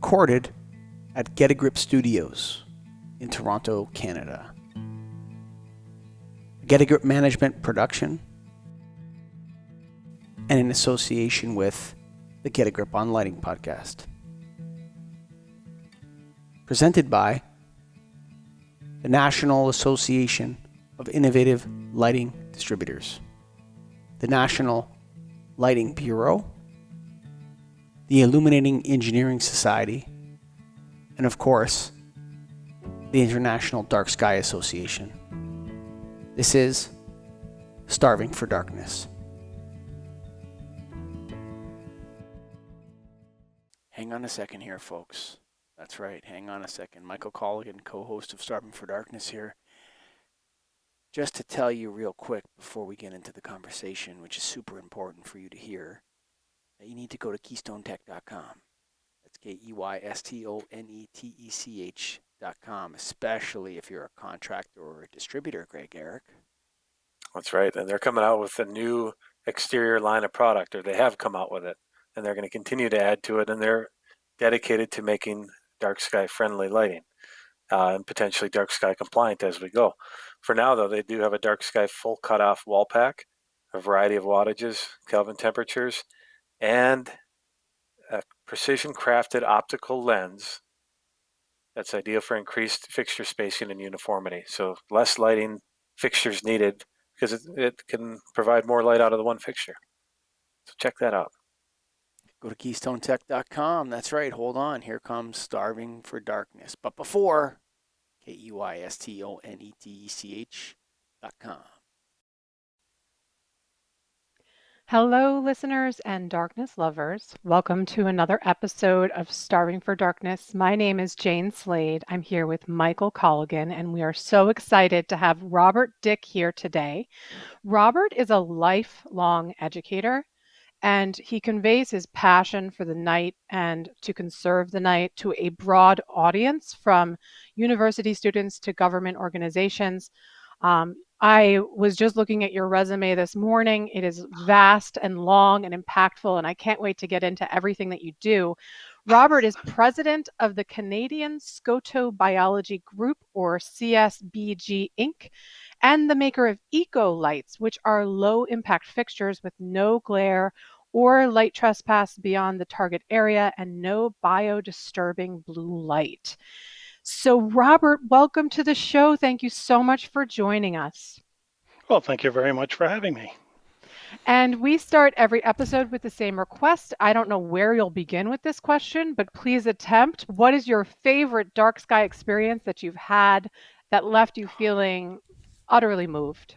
recorded at Get a Grip Studios in Toronto, Canada. Get a Grip Management production and in association with the Get a Grip on Lighting podcast. Presented by the National Association of Innovative Lighting Distributors, the National Lighting Bureau, the Illuminating Engineering Society, and of course, the International Dark Sky Association. This is Starving for Darkness. Hang on a second here, folks. That's right, hang on a second. Michael Colligan, co-host of Starving for Darkness here. Just to tell you real quick before we get into the conversation, which is super important for you to hear, that you need to go to KeystoneTech.com. That's KeystoneTech.com, especially if you're a contractor or a distributor, Greg Eric. That's right, and they're coming out with a new exterior line of product, or they have come out with it, and they're going to continue to add to it, and they're dedicated to making dark sky friendly lighting and potentially dark sky compliant as we go. For now, though, they do have a dark sky full cutoff wall pack, a variety of wattages, Kelvin temperatures, and a precision crafted optical lens that's ideal for increased fixture spacing and uniformity. So less lighting fixtures needed because it can provide more light out of the one fixture. So check that out. Go to KeystoneTech.com. That's right. Hold on. Here comes Starving for Darkness. But before, KeystoneTech.com. Hello, listeners and darkness lovers. Welcome to another episode of Starving for Darkness. My name is Jane Slade. I'm here with Michael Colligan, and we are so excited to have Robert Dick here today. Robert is a lifelong educator, and he conveys his passion for the night and to conserve the night to a broad audience, from university students to government organizations. I was just looking at your resume this morning. It is vast and long and impactful, and I can't wait to get into everything that you do. Robert is president of the Canadian Scotobiology Group, or CSBG Inc., and the maker of Eco Lights, which are low-impact fixtures with no glare or light trespass beyond the target area and no biodisturbing blue light. So, Robert, welcome to the show. Thank you so much for joining us. Well, thank you very much for having me. And we start every episode with the same request. I don't know where you'll begin with this question, but please attempt. What is your favorite dark sky experience that you've had that left you feeling utterly moved?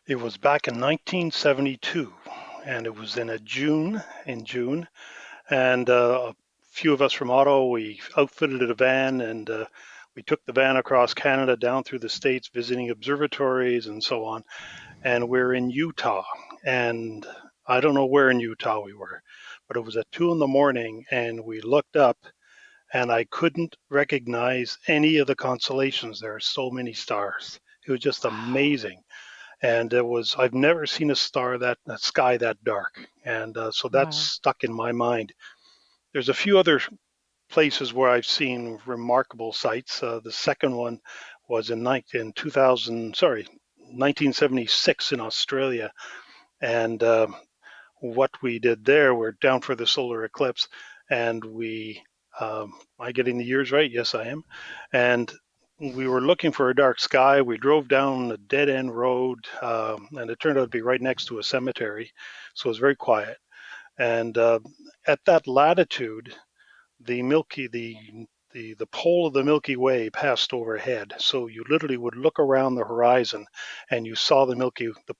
It was back in 1972, and it was in June, and a few of us from Ottawa, we outfitted a van, and we took the van across Canada, down through the States, visiting observatories and so on. And we're in Utah, and I don't know where in Utah we were, but it was at 2 a.m, and we looked up, and I couldn't recognize any of the constellations. There are so many stars. It was just amazing. And I've never seen a sky that dark. And so that's stuck in my mind. There's a few other places where I've seen remarkable sights. The second one was in 1976 in Australia. And what we did there, we're down for the solar eclipse, and am I getting the years right? Yes, I am. And we were looking for a dark sky. We drove down a dead-end road, and it turned out to be right next to a cemetery, so it was very quiet. And at that latitude, the pole of the Milky Way passed overhead. So you literally would look around the horizon, and you saw the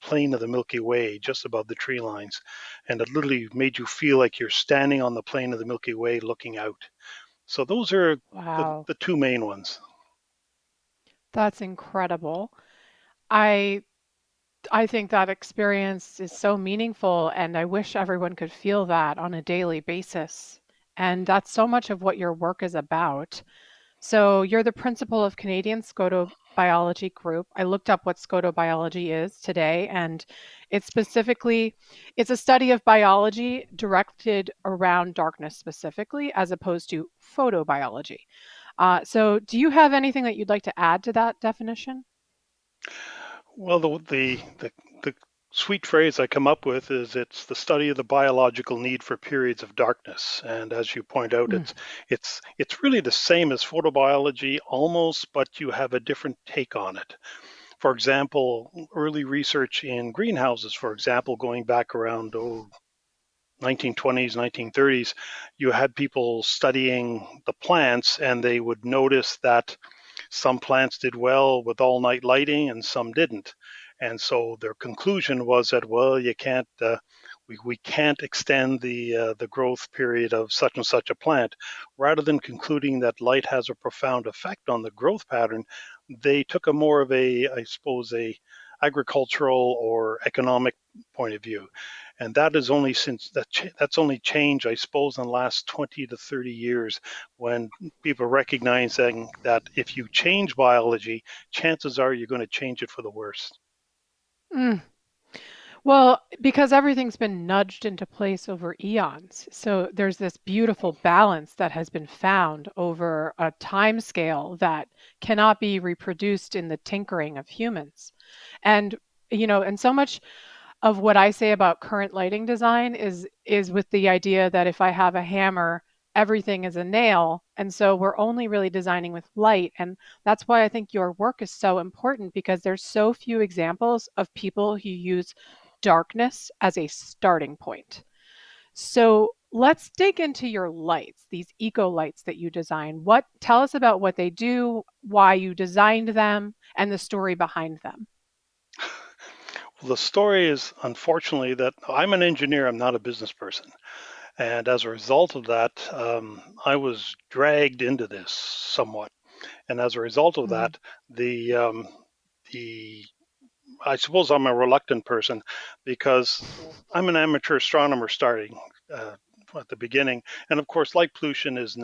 plane of the Milky Way just above the tree lines, and it literally made you feel like you're standing on the plane of the Milky Way looking out. So those are the two main ones. That's incredible. I think that experience is so meaningful, and I wish everyone could feel that on a daily basis. And that's so much of what your work is about. So you're the principal of Canadian Biology Group. I looked up what scotobiology is today, and it's a study of biology directed around darkness specifically, as opposed to photobiology. So do you have anything that you'd like to add to that definition? Well, the sweet phrase I come up with is it's the study of the biological need for periods of darkness. And as you point out, Mm. it's really the same as photobiology almost, but you have a different take on it. For example, early research in greenhouses, for example, going back around 1920s, 1930s, you had people studying the plants and they would notice that some plants did well with all night lighting and some didn't. And so their conclusion was that, well, you can't, we can't extend the growth period of such and such a plant. Rather than concluding that light has a profound effect on the growth pattern, they took a more of a, I suppose, a agricultural or economic point of view. And that is only that's only changed, I suppose, in the last 20 to 30 years, when people recognizing that if you change biology, chances are you're going to change it for the worse. Mm. Well, because everything's been nudged into place over eons. So there's this beautiful balance that has been found over a time scale that cannot be reproduced in the tinkering of humans. And and so much of what I say about current lighting design is with the idea that if I have a hammer, everything is a nail. And so we're only really designing with light. And that's why I think your work is so important, because there's so few examples of people who use darkness as a starting point. So let's dig into your lights, these eco lights that you design. What Tell us about what they do, why you designed them, and the story behind them. Well, the story is unfortunately that I'm an engineer, I'm not a business person. And as a result of that, I was dragged into this somewhat. And as a result of Mm. that, the the I suppose I'm a reluctant person because I'm an amateur astronomer starting uh, at the beginning, and of course, light pollution is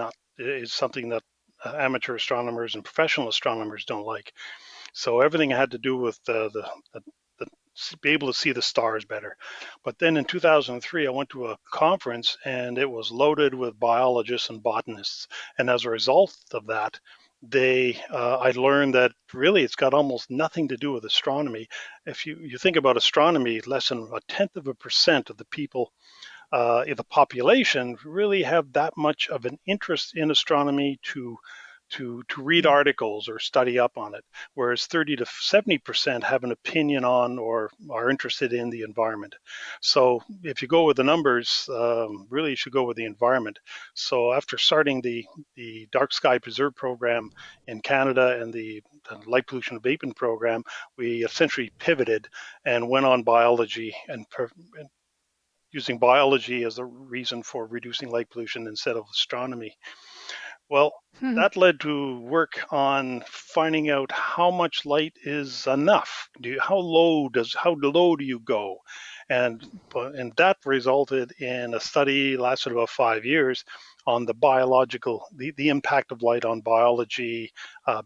something that amateur astronomers and professional astronomers don't like. So everything had to do with the be able to see the stars better. But then in 2003, I went to a conference and it was loaded with biologists and botanists. And as a result of that, I learned that really it's got almost nothing to do with astronomy. If you think about astronomy, less than 0.1% of the people in the population really have that much of an interest in astronomy to read Mm. articles or study up on it, whereas 30 to 70% have an opinion on or are interested in the environment. So if you go with the numbers, really you should go with the environment. So after starting the Dark Sky Preserve program in Canada and the light pollution abatement program, we essentially pivoted and went on biology and using biology as a reason for reducing light pollution instead of astronomy. Well, that led to work on finding out how much light is enough. How low do you go? And that resulted in a study lasted about 5 years on the impact of light on biology,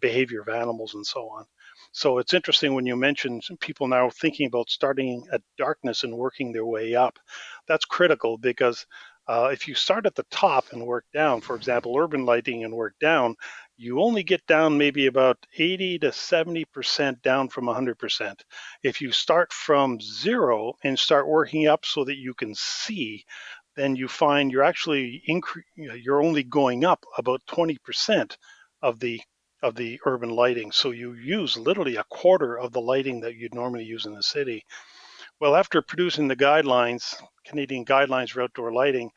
behavior of animals, and so on. So it's interesting when you mentioned people now thinking about starting at darkness and working their way up. That's critical because if you start at the top and work down, for example, urban lighting and work down, you only get down maybe about 80 to 70% down from 100%. If you start from zero and start working up so that you can see, then you find you're only going up about 20% of the urban lighting. So you use literally a quarter of the lighting that you'd normally use in the city. Well, after producing the guidelines, Canadian guidelines for outdoor lighting,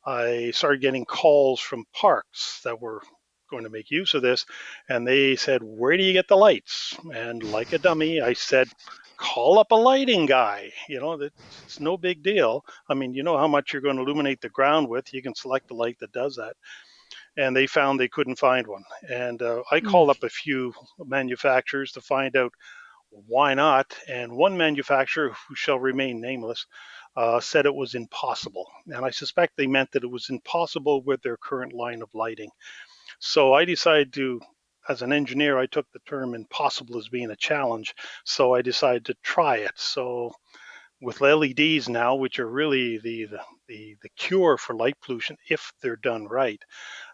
I started getting calls from parks that were going to make use of this. And they said, "Where do you get the lights?" And like a dummy, I said, "Call up a lighting guy. It's no big deal. I mean, you know how much you're going to illuminate the ground with. You can select the light that does that." And they found they couldn't find one. And I Mm. called up a few manufacturers to find out why not. And one manufacturer, who shall remain nameless, said it was impossible. And I suspect they meant that it was impossible with their current line of lighting. So I decided to as an engineer, I took the term impossible as being a challenge. So I decided to try it. So with LEDs now, which are really the cure for light pollution if they're done right,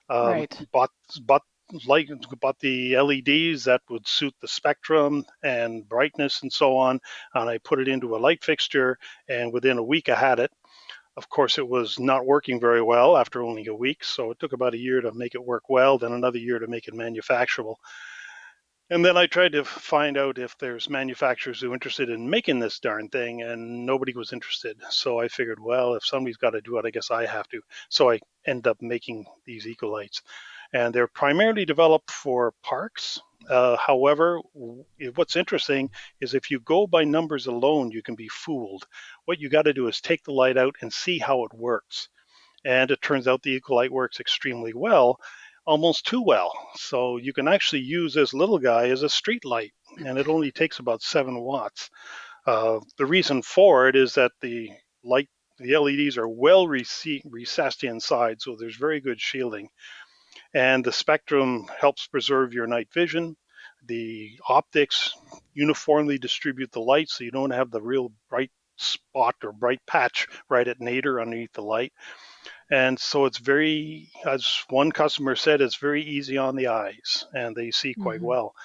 um, Right. bought bought light bought the LEDs that would suit the spectrum and brightness and so on, and I put it into a light fixture, and within a week I had it. Of course, it was not working very well after only a week, so it took about a year to make it work well, then another year to make it manufacturable. And then I tried to find out if there's manufacturers who are interested in making this darn thing, and nobody was interested. So I figured, well, if somebody's got to do it, I guess I have to. So I end up making these Ecolights, and they're primarily developed for parks. However, what's interesting is if you go by numbers alone, you can be fooled. What you got to do is take the light out and see how it works. And it turns out the Ecolite works extremely well, almost too well. So you can actually use this little guy as a street light, and it only takes about 7 watts. The reason for it is that the LEDs are well recessed inside, so there's very good shielding. And the spectrum helps preserve your night vision. The optics uniformly distribute the light, so you don't have the real bright spot or bright patch right at nadir underneath the light. And so it's very, as one customer said, it's very easy on the eyes and they see quite Mhm. well.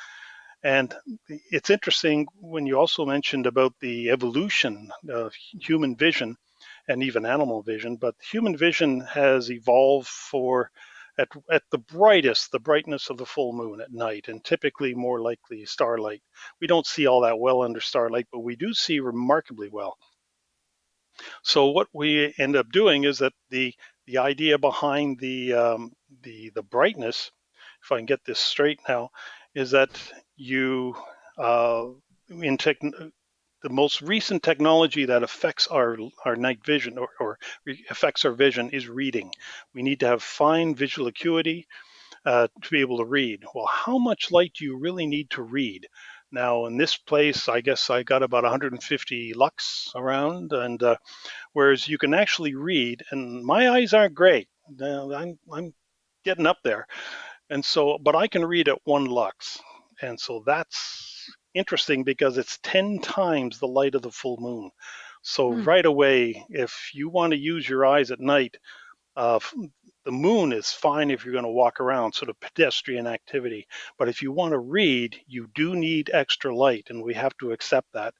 And it's interesting when you also mentioned about the evolution of human vision and even animal vision, but human vision has evolved for at the brightness of the full moon at night, and typically more likely starlight. We don't see all that well under starlight, but we do see remarkably well. So what we end up doing is that the idea behind the brightness, if I can get this straight now, is that you in tech, the most recent technology that affects our night vision or affects our vision is reading. We need to have fine visual acuity to be able to read. Well, how much light do you really need to read? Now, in this place, I guess I got about 150 lux around, and whereas you can actually read, and my eyes aren't great. I'm getting up there, and so, but I can read at 1 lux, and so that's interesting because it's 10 times the light of the full moon. So Mm. right away, if you want to use your eyes at night, uh, the moon is fine if you're going to walk around, sort of pedestrian activity. But if you want to read, you do need extra light, and we have to accept that.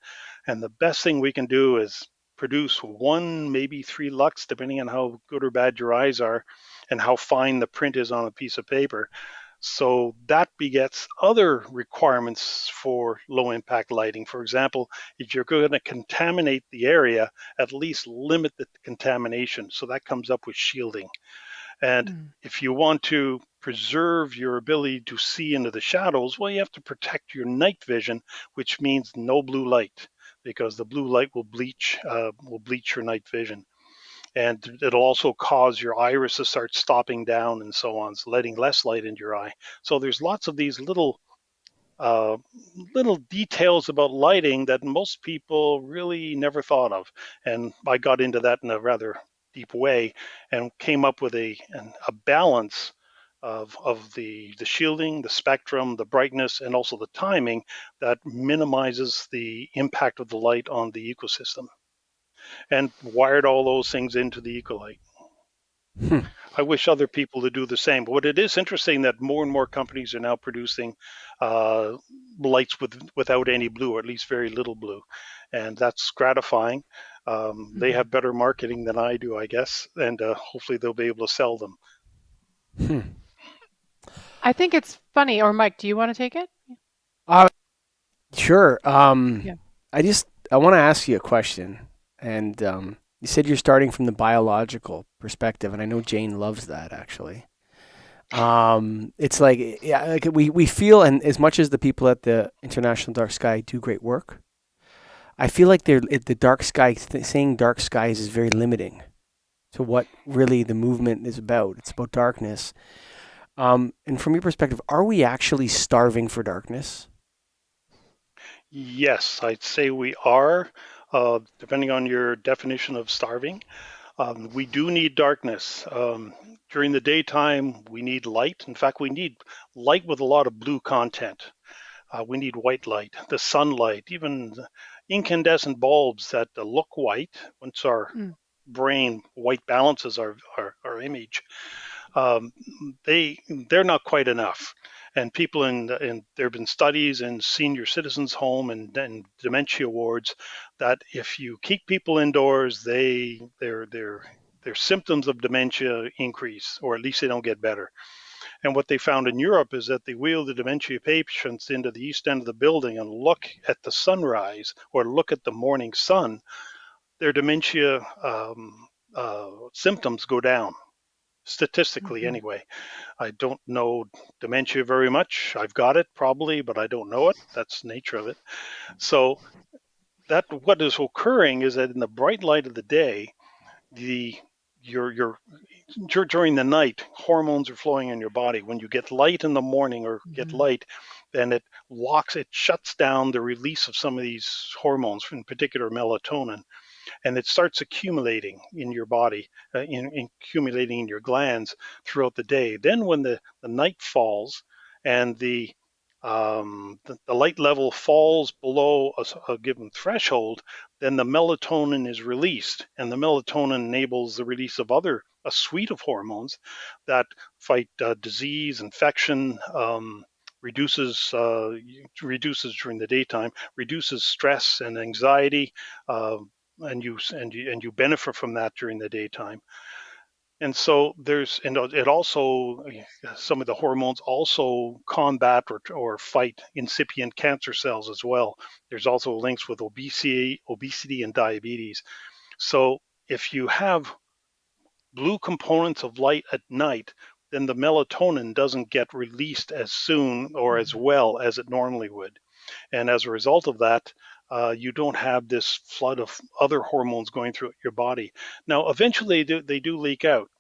And the best thing we can do is produce 1, maybe 3 lux, depending on how good or bad your eyes are and how fine the print is on a piece of paper. So that begets other requirements for low impact lighting. For example, if you're going to contaminate the area, at least limit the contamination. So that comes up with shielding. And Mm. if you want to preserve your ability to see into the shadows, well, you have to protect your night vision, which means no blue light, because the blue light will bleach your night vision, and it'll also cause your iris to start stopping down and so on, so letting less light into your eye. So there's lots of these uh, little details about lighting that most people really never thought of. And I got into that in a rather deep way and came up with a balance of the shielding, the spectrum, the brightness, and also the timing that minimizes the impact of the light on the ecosystem, and wired all those things into the Ecolite. Hmm. I wish other people to do the same. But it is interesting that more and more companies are now producing uh, lights without any blue, or at least very little blue, and that's gratifying. They Mhm. have better marketing than I do, I guess, and hopefully they'll be able to sell them. Hmm. I think it's funny. Or Mike, do you want to take it? Uh, sure. Yeah. I want to ask you a question, and you said you're starting from the biological perspective, and I know Jane loves that actually. It's like, yeah, like we feel, and as much as the people at the International Dark Sky do great work, I feel like the dark sky, saying dark skies is very limiting to what really the movement is about. It's about darkness. And from your perspective, are we actually starving for darkness? Yes, I'd say we are, depending on your definition of starving. We do need darkness. During the daytime, we need light. In fact, we need light with a lot of blue content. We need white light, the sunlight, even incandescent bulbs that look white. Once our Mm. brain white balances our image, um, they're not quite enough. And people there have been studies in senior citizens home and dementia wards that if you keep people indoors, their symptoms of dementia increase, or at least they don't get better. And what they found in Europe is that they wheel the dementia patients into the east end of the building and look at the sunrise or look at the morning sun. Their dementia symptoms go down, statistically Mhm. anyway. I don't know dementia very much. I've got it probably, but I don't know it. That's the nature of it. So that what is occurring is that in the bright light of the day, the your during the night, hormones are flowing in your body. When you get light in the morning or get Mhm. light, then it shuts down the release of some of these hormones, in particular melatonin, and it starts accumulating in your body, accumulating in your glands throughout the day. Then, when the night falls and the light level falls below a given threshold, then the melatonin is released, and the melatonin enables the release of a suite of hormones that fight disease, infection. Reduces during the daytime, reduces stress and anxiety, uh, and you benefit from that during the daytime. And so it also, some of the hormones also combat or fight incipient cancer cells as well. There's also links with obesity and diabetes. So if you have blue components of light at night, then the melatonin doesn't get released as soon or as Mhm. well as it normally would. And as a result of that, you don't have this flood of other hormones going through your body. Now, eventually they do leak out,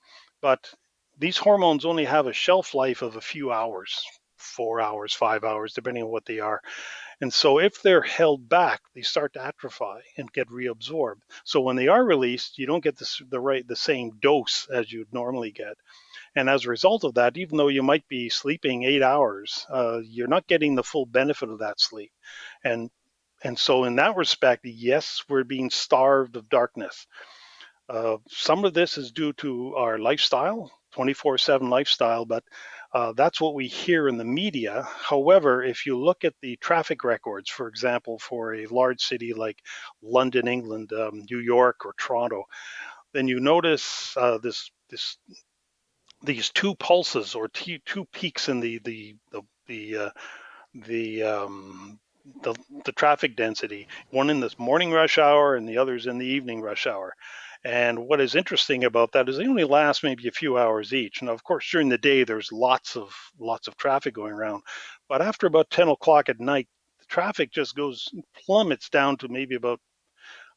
but these hormones only have a shelf life of a few hours, 4 hours, 5 hours, depending on what they are. And so if they're held back, they start to atrophy and get reabsorbed. So when they are released, you don't get the same dose as you'd normally get. And as a result of that, even though you might be sleeping 8 hours, you're not getting the full benefit of that sleep. And and so in that respect, yes, we're being starved of darkness. Some of this is due to our lifestyle, 24/7 lifestyle, but that's what we hear in the media. However, if you look at the traffic records, for example, for a large city like London, England, New York, or Toronto, then you notice these two pulses or two peaks in the um, the the traffic density. One in this morning rush hour, and the others in the evening rush hour. And what is interesting about that is they only last maybe a few hours each. Now, of course, during the day there's lots of traffic going around, but after about 10 o'clock at night, the traffic just plummets down to maybe about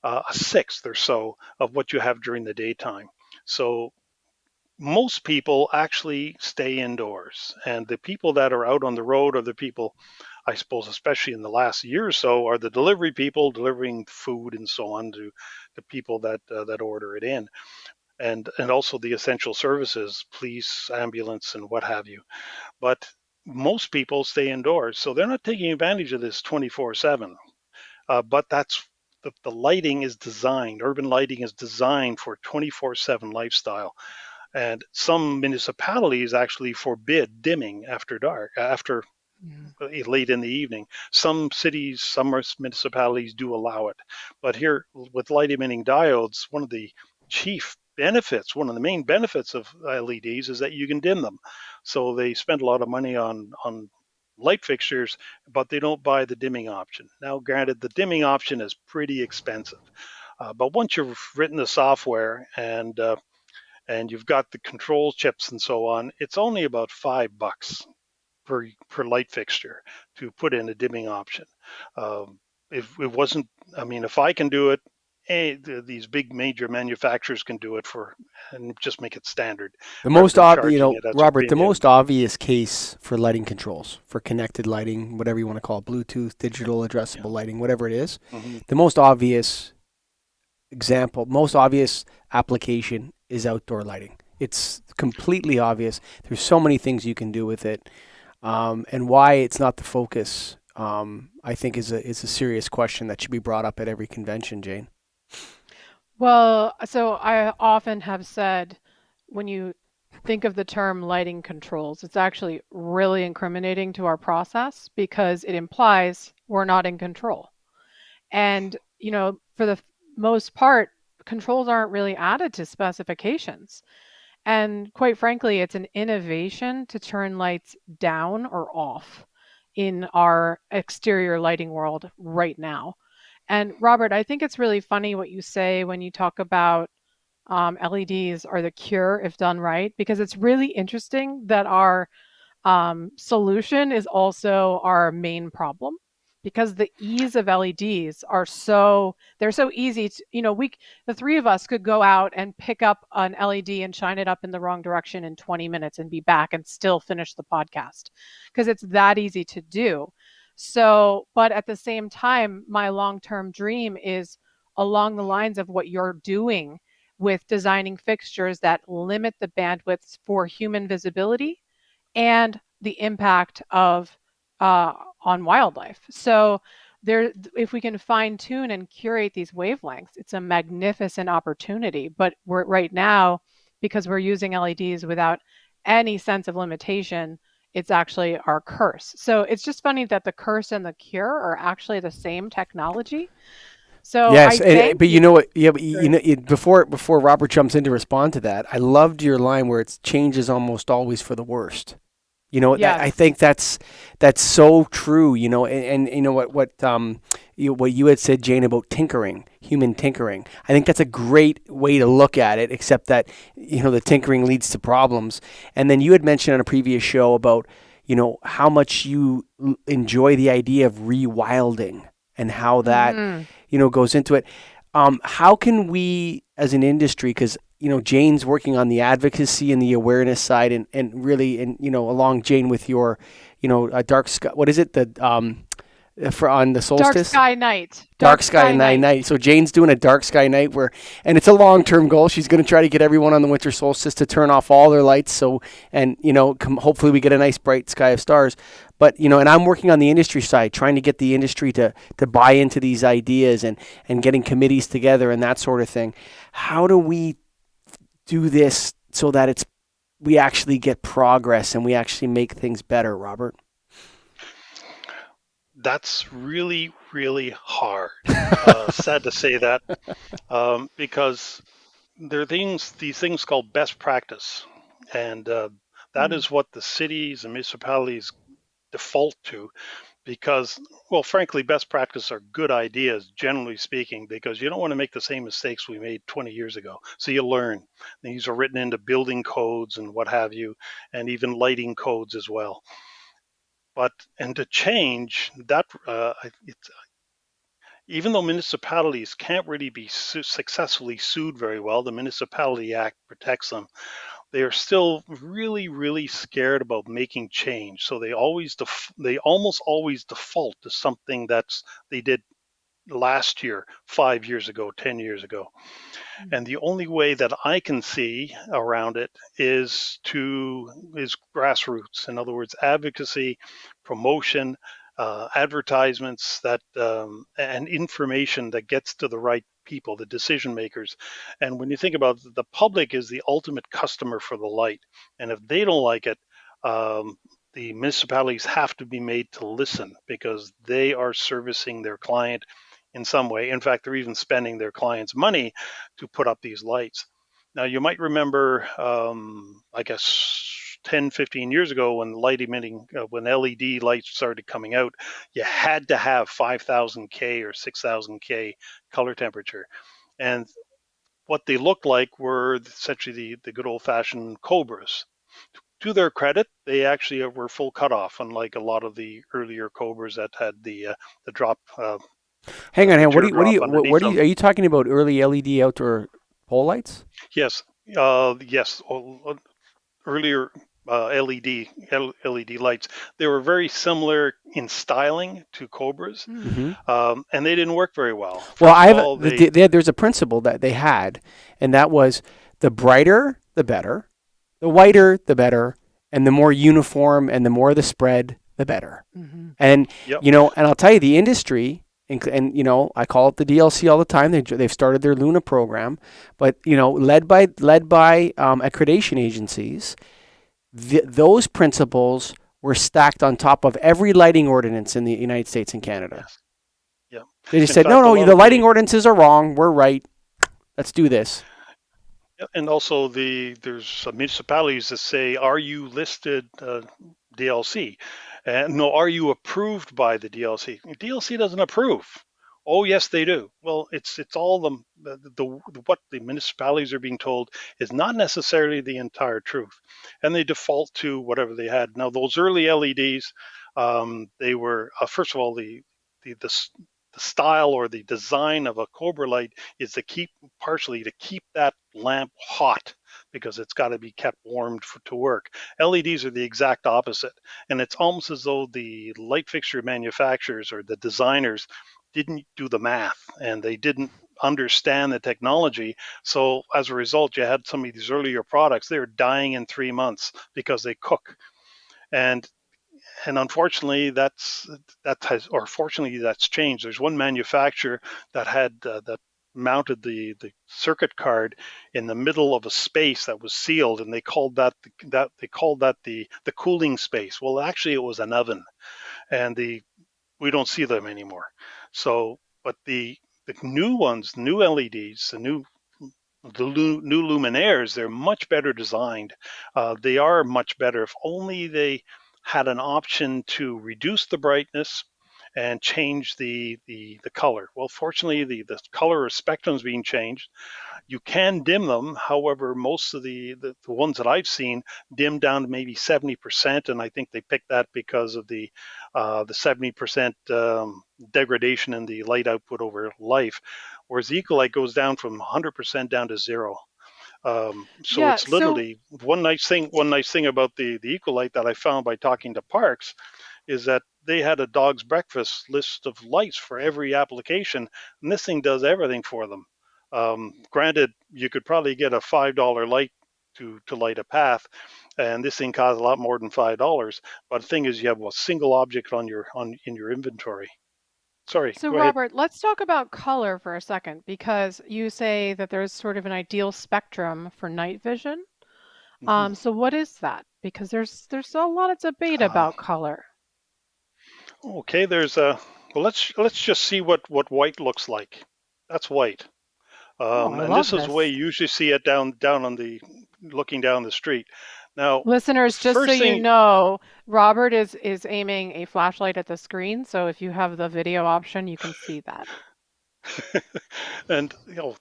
a sixth or so of what you have during the daytime. So most people actually stay indoors, and the people that are out on the road are the people, I suppose, especially in the last year or so, are the delivery people delivering food and so on to the people that order it in, and also the essential services, police, ambulance, and what have you. But most people stay indoors, so they're not taking advantage of this 24/7. But that's the lighting is designed. Urban lighting is designed for 24/7 lifestyle, and some municipalities actually forbid dimming after dark, after Mhm. late in the evening. Some cities, some municipalities do allow it. But here with light emitting diodes, one of the main benefits of LEDs is that you can dim them. So they spend a lot of money on light fixtures, but they don't buy the dimming option. Now, granted, the dimming option is pretty expensive. But once you've written the software and you've got the control chips and so on, it's only about $5 per light fixture to put in a dimming option. If it wasn't, I mean, if I can do it, these big major manufacturers can do it and just make it standard The rather most than charging it as a Robert, the premium. most obvious case for lighting controls, for connected lighting, whatever you want to call it, Bluetooth, digital, Yeah. addressable lighting, whatever it is, Mm-hmm. the most obvious example, most obvious application is outdoor lighting. It's completely obvious. There's so many things you can do with it, and why it's not the focus. I think is a serious question that should be brought up at every convention, Jane. Well, so I often have said when you think of the term lighting controls, it's actually really incriminating to our process because it implies we're not in control. And, for the most part, controls aren't really added to specifications. And quite frankly, it's an innovation to turn lights down or off in our exterior lighting world right now. And Robert, I think it's really funny what you say when you talk about LEDs are the cure if done right, because it's really interesting that our solution is also our main problem because the ease of LEDs they're so easy to, the three of us could go out and pick up an LED and shine it up in the wrong direction in 20 minutes and be back and still finish the podcast because it's that easy to do. So, but at the same time, my long-term dream is along the lines of what you're doing with designing fixtures that limit the bandwidths for human visibility and the impact of on wildlife. So there, if we can fine tune and curate these wavelengths, it's a magnificent opportunity. But we're right now, because we're using LEDs without any sense of limitation, it's actually our curse. So it's just funny that the curse and the cure are actually the same technology. So Yes, I thank but you you. know what? Yeah, but For, before Robert jumps in to respond to that, I loved your line where it's change is almost always for the worst. That I yes. think that's so true. And you know what you had said, Jane, about tinkering, human tinkering. I think that's a great way to look at it. Except that the tinkering leads to problems. And then you had mentioned on a previous show about how much you enjoy the idea of rewilding and how that Hmm. goes into it. How can we, as an industry, because Jane's working on the advocacy and the awareness side, and really, and along Jane with your, dark sky. What is it? For on the Dark solstice. sky night. Dark Dark sky sky night night. night. So Jane's doing a dark sky night and it's a long term goal. She's going to try to get everyone on the winter solstice to turn off all their lights. So, and hopefully we get a nice bright sky of stars. But and I'm working on the industry side, trying to get the industry to buy into these ideas and getting committees together and that sort of thing. How do we do this so that we actually get progress and we actually make things better, Robert? That's really, really hard. Sad to say that, because there are these things called best practice, and that Mm. is what the cities and municipalities default to. Because, well, frankly, best practice are good ideas, generally speaking, because you don't want to make the same mistakes we made 20 years ago. So you learn. These are written into building codes and what have you, and even lighting codes as well. But and to change that, it's, even though municipalities can't really be successfully sued very well, the Municipality Act protects them. They are still really, really scared about making change. So they almost always default to something they did last year, 5 years ago, 10 years ago. Mm. And the only way that I can see around it is grassroots. In other words, advocacy, promotion, advertisements and information that gets to the right people, the decision makers. And when you think about it, the public is the ultimate customer for the light, and if they don't like it, the municipalities have to be made to listen because they are servicing their client in some way. In fact, they're even spending their clients' money to put up these lights. Now, you might remember, I guess, 10, 15 years ago when LED lights started coming out, you had to have 5,000K or 6,000K color temperature. And what they looked like were essentially the good old fashioned Cobras. To their credit, they actually were full cutoff, unlike a lot of the earlier Cobras that had the drop, Hang on, the what teardrop underneath them. are you talking about? Early LED outdoor pole lights? Yes, yes. Earlier, LED lights. They were very similar in styling to Cobras, Mm-hmm. and they didn't work very well. Well, First of all, there's a principle that they had, and that was the brighter the better, the whiter the better, and the more uniform and the more the spread the better. Mm-hmm. And yep. and I'll tell you, the industry, and I call it the DLC all the time. They've started their Luna program, but led by accreditation agencies, those principles were stacked on top of every lighting ordinance in the United States and Canada. Yes. Yeah. They just In said, fact, no, the lighting ordinances are wrong. We're right. Let's do this. And also there's municipalities that say, are you listed DLC? And no, are you approved by the DLC? DLC doesn't approve. Oh, yes, they do. Well, it's all the what the municipalities are being told is not necessarily the entire truth, and they default to whatever they had. Now, those early LEDs, they were first of all the style or the design of a Cobra light is partially to keep that lamp hot, because it's got to be kept warmed to work. LEDs are the exact opposite, and it's almost as though the light fixture manufacturers or the designers didn't do the math, and they didn't understand the technology. So as a result, you had some of these earlier products, they were dying in 3 months because they cook. And unfortunately, fortunately, that's changed. There's one manufacturer that had that mounted the circuit card in the middle of a space that was sealed, and they called that the cooling space. Well, actually, it was an oven, and we don't see them anymore. So, but the new ones, new LEDs, the new luminaires, they're much better designed. They are much better. If only they had an option to reduce the brightness and change the color. Well, fortunately, the color spectrum is being changed. You can dim them. However, most of the ones that I've seen dim down to maybe 70%, and I think they picked that because of the 70% degradation in the light output over life, whereas the Ecolite goes down from 100% down to zero. So Yeah. it's So, literally one nice thing. One nice thing about the Ecolite that I found by talking to Parks is that they had a dog's breakfast list of lights for every application, and this thing does everything for them. Granted, you could probably get a $5 light to light a path, and this thing costs a lot more than $5. But the thing is, you have a single object in your inventory. Sorry, so go ahead. Robert, let's talk about color for a second, because you say that there's sort of an ideal spectrum for night vision. Mhm. So what is that? Because there's a lot of debate Uh, about color. okay, there's a well. Let's just see what white looks like. That's white. Oh, I And love this is the way this. you usually see it down on the looking down the street. Now, the Listeners, just so first you thing, know, Robert is aiming a flashlight at the screen, so if you have the video option, you can see that. and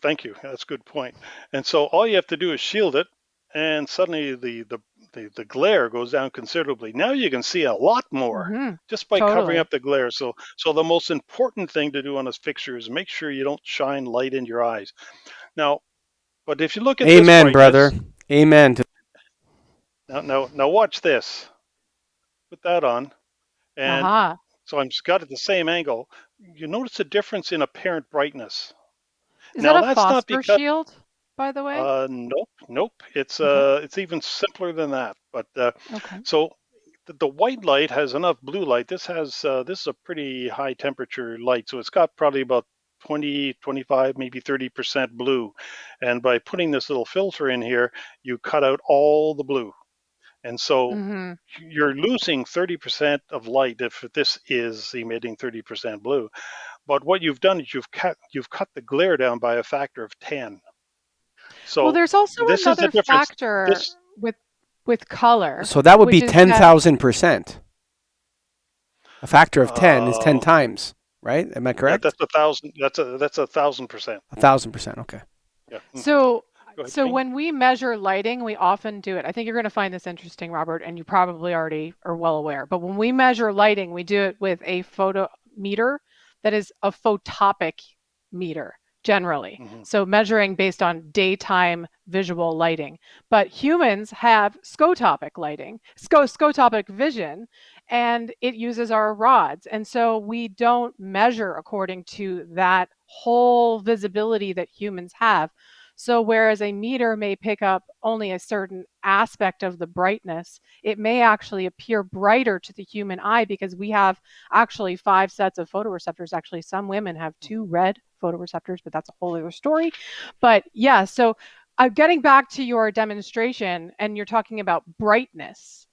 thank you. That's a good point. And so all you have to do is shield it, and suddenly the glare goes down considerably. Now you can see a lot more Mm-hmm. just by covering Totally. up the glare. So the most important thing to do on a fixture is make sure you don't shine light in your eyes. Now, but if you look at this Amen, brother. brightness, Amen. now watch this. Put that on, and Aha. so I'm got at the same angle. You notice a difference in apparent brightness. Is that Now a that's not phosphor because shield, by the way? nope. Okay. It's even simpler than that. But Okay. so the white light has enough blue light. This is a pretty high temperature light, so it's got probably about 20, 25, maybe 30% blue. And by putting this little filter in here, you cut out all the blue. And so Mm-hmm. you're losing 30% of light if this is emitting 30% blue. But what you've done is you've cut the glare down by a factor of 10. Well, So there's also this is the another difference. factor This with color, So that would which be is that 10,000%. A factor of 10 is 10 uh, times, right? Am I correct? that's 1,000. That's 1,000%. 1,000%. Okay. Yeah. so Go ahead, so Jane. when we measure lighting, we often do it. I think you're going to find this interesting, Robert, and you probably already are well aware. But when we measure lighting, we do it with a photometer that is a photopic meter, generally. Mhm. So measuring based on daytime visual lighting. But humans have scotopic lighting, scotopic vision, and it uses our rods. And so we don't measure according to that whole visibility that humans have. So whereas a meter may pick up only a certain aspect of the brightness, it may actually appear brighter to the human eye because we have actually 5 sets of photoreceptors. Actually, some women have 2 red photoreceptors, but that's a whole other story. But yeah, so getting back to your demonstration, and you're talking about brightness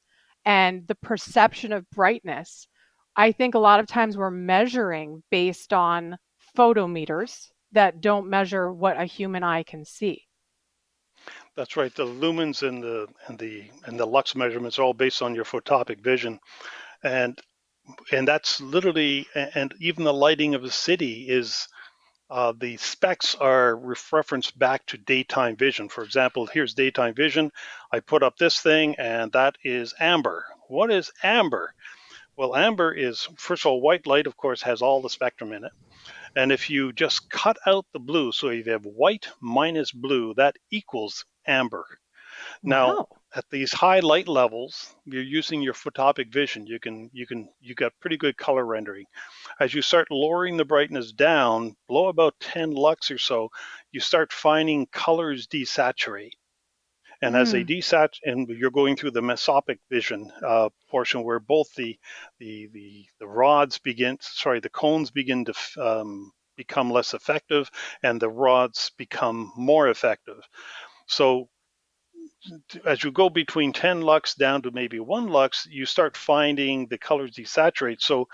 and the perception of brightness. I think a lot of times we're measuring based on photometers that don't measure what a human eye can see. That's right. The lumens and the lux measurements are all based on your photopic vision, and that's literally, and even the lighting of a city is, the specs are referenced back to daytime vision. For example, here's daytime vision. I put up this thing, and that is amber. What is amber? Well, amber is, first of all, white light, of course, has all the spectrum in it. And if you just cut out the blue, so if you have white minus blue, that equals amber. Now, Wow. at these high light levels, you're using your photopic vision. You got pretty good color rendering. As you start lowering the brightness down, below about 10 lux or so, you start finding colors desaturate. And as they Mm. desat, and you're going through the mesopic vision portion, where both the rods begin, sorry, the cones begin to become less effective, and the rods become more effective. So as you go between 10 lux down to maybe 1 lux, you start finding the colors desaturate. So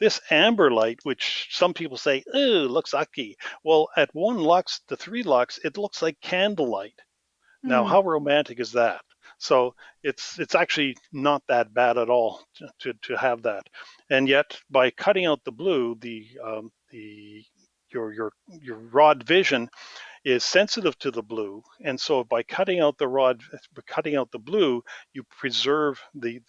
this amber light, which some people say, "Oh, looks icky." Well, at 1 lux to 3 lux, it looks like candlelight. Now, Mm. how romantic is that? So it's actually not that bad at all to have that. And yet, by cutting out the blue, the your rod vision is sensitive to the blue, and so by cutting out the blue, you preserve the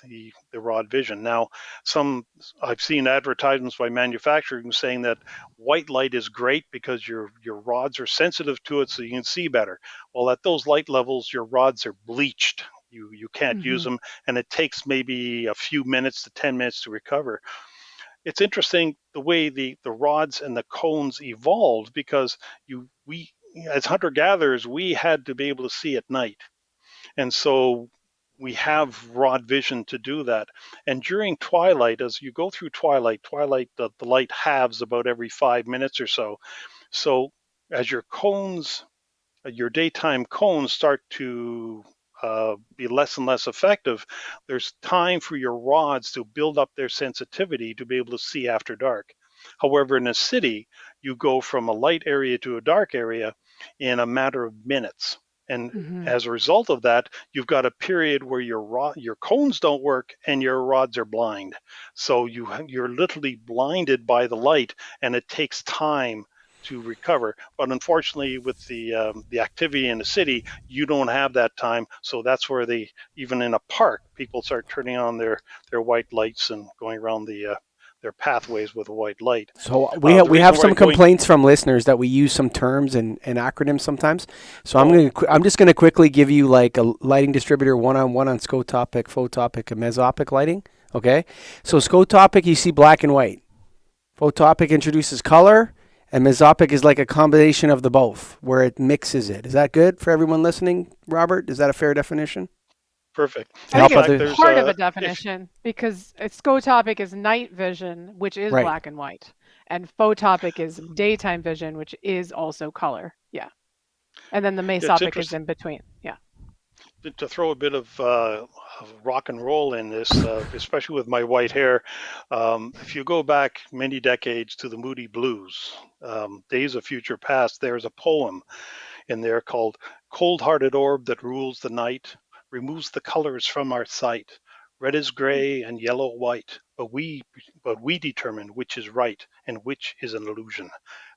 rod vision. Now, some I've seen advertisements by manufacturers saying that white light is great because your rods are sensitive to it, so you can see better. Well, at those light levels, your rods are bleached. You can't use Hmm. them, and it takes maybe a few minutes to 10 minutes to recover. It's interesting the way the rods and the cones evolved, because we as hunter gatherers, we had to be able to see at night, and so we have rod vision to do that. And during twilight, as you go through twilight, the light halves about every 5 minutes or so. So as your daytime cones start to be less and less effective, there's time for your rods to build up their sensitivity to be able to see after dark. However, in a city, you go from a light area to a dark area in a matter of minutes. And Hmm. as a result of that, you've got a period where your cones don't work and your rods are blind. So you're literally blinded by the light, and it takes time to recover. But unfortunately, with the activity in the city, you don't have that time. So that's where even in a park, people start turning on their white lights and going around their pathways with a white light. So The we reason have we're some going, complaints from listeners that we use some terms and acronyms sometimes. So oh, I'm just gonna quickly give you like a lighting distributor one on scotopic, photopic, and mesopic lighting. Okay, so scotopic you see black and white. Photopic introduces color, and mesopic is like a combination of the both, where it mixes it. Is that good for everyone listening, Robert? Is that a fair definition? perfect. I In think Help it's fact, other there's part of a if definition because scotopic is night vision, which is right. black and white, and photopic is daytime vision, which is also color. Yeah. And then the it's mesopic is interesting in between. Yeah. to throw a bit of rock and roll in this, especially with my white hair. If you go back many decades to the Moody Blues, Days of Future Past, there's a poem in there called "Cold Hearted Orb that rules the night, removes the colors from our sight. Red is gray and yellow white, but we determine which is right and which is an illusion."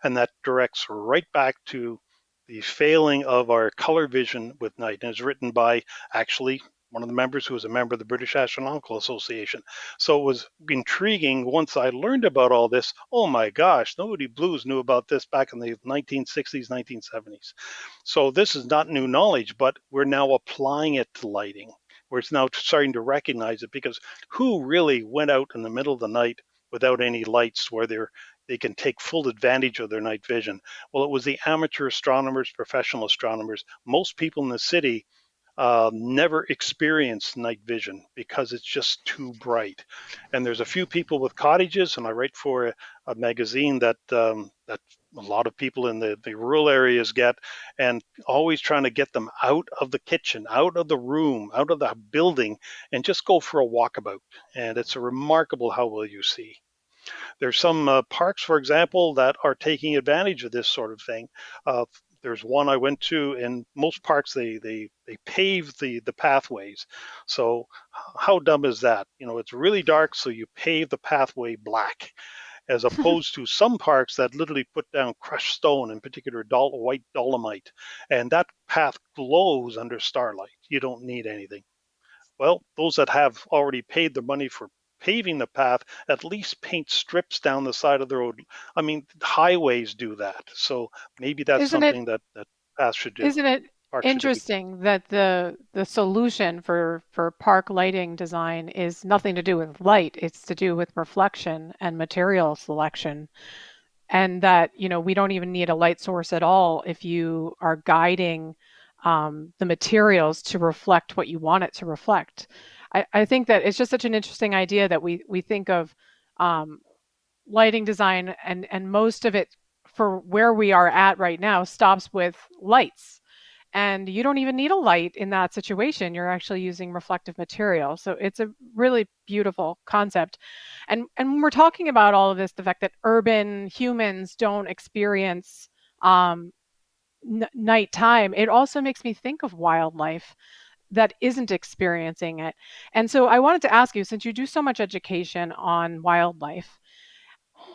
And that directs right back to the failing of our color vision with night. And it's written by actually one of the members who was a member of the British Astronomical Association. So it was intriguing once I learned about all this. Oh my gosh, the Moody Blues knew about this back in the 1960s, 1970s. So this is not new knowledge, but we're now applying it to lighting. We're now starting to recognize it, because who really went out in the middle of the night without any lights where they can take full advantage of their night vision? Well, it was the amateur astronomers, professional astronomers. Most people in the city never experience night vision because it's just too bright. And there's a few people with cottages, and I write for a magazine that that a lot of people in the rural areas get, and always trying to get them out of the kitchen, out of the room, out of the building, and just go for a walkabout. And it's a remarkable how well you see. There's some parks, for example, that are taking advantage of this sort of thing. There's one I went to. In most parks, they pave the pathways. So how dumb is that? You know, it's really dark, so you pave the pathway black, as opposed to some parks that literally put down crushed stone, in particular white dolomite, and that path glows under starlight. You don't need anything. Well, those that have already paid the money for paving the path at least paint strips down the side of the road. I mean, highways do that. So maybe that's Isn't it something that paths should do, isn't it parks should do. interesting that the solution for park lighting design is nothing to do with light, it's to do with reflection and material selection, and that, you know, we don't even need a light source at all if you are guiding the materials to reflect what you want it to reflect. I think that it's just such an interesting idea that we think of um, lighting design, and most of it for where we are at right now stops with lights. And you don't even need a light in that situation. You're actually using reflective material. So it's a really beautiful concept. And when we're talking about all of this, the fact that urban humans don't experience um, nighttime, it also makes me think of wildlife that isn't experiencing it. And so I wanted to ask you, since you do so much education on wildlife,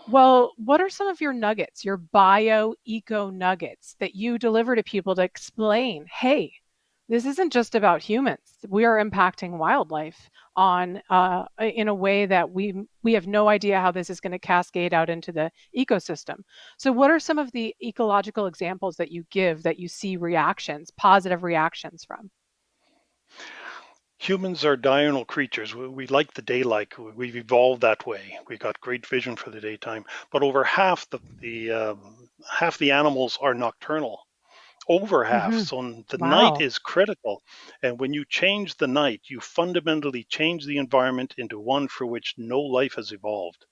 well, what are some of your nuggets, your bio eco nuggets that you deliver to people to explain, hey, this isn't just about humans. We are impacting wildlife on in a way that we have no idea how this is going to cascade out into the ecosystem. So, what are some of the ecological examples that you give that you see reactions, positive reactions from? Humans are diurnal creatures. We like the daylight. We've evolved that way. We got great vision for the daytime. But over half the animals are nocturnal. Over half. Hmm. So the night Wow. is critical. And when you change the night, you fundamentally change the environment into one for which no life has evolved.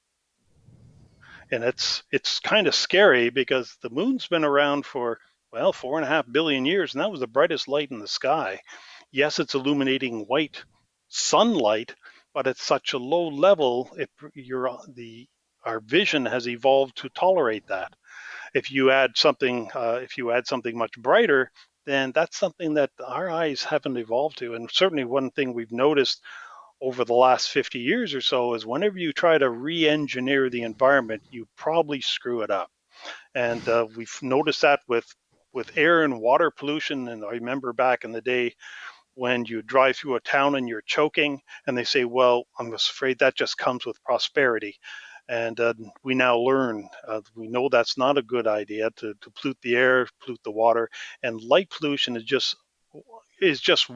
And it's kind of scary, because the moon's been around for, well, 4.5 billion years, and that was the brightest light in the sky. Yes, it's illuminating white sunlight, but at such a low level, our vision has evolved to tolerate that. If you add something much brighter, then that's something that our eyes haven't evolved to. And certainly, one thing we've noticed over the last 50 years or so is whenever you try to re-engineer the environment, you probably screw it up. And we've noticed that with air and water pollution. And I remember back in the day when you drive through a town and you're choking, and they say, well, I'm afraid that just comes with prosperity. And we now learn, we know that's not a good idea to pollute the air, pollute the water. And light pollution is just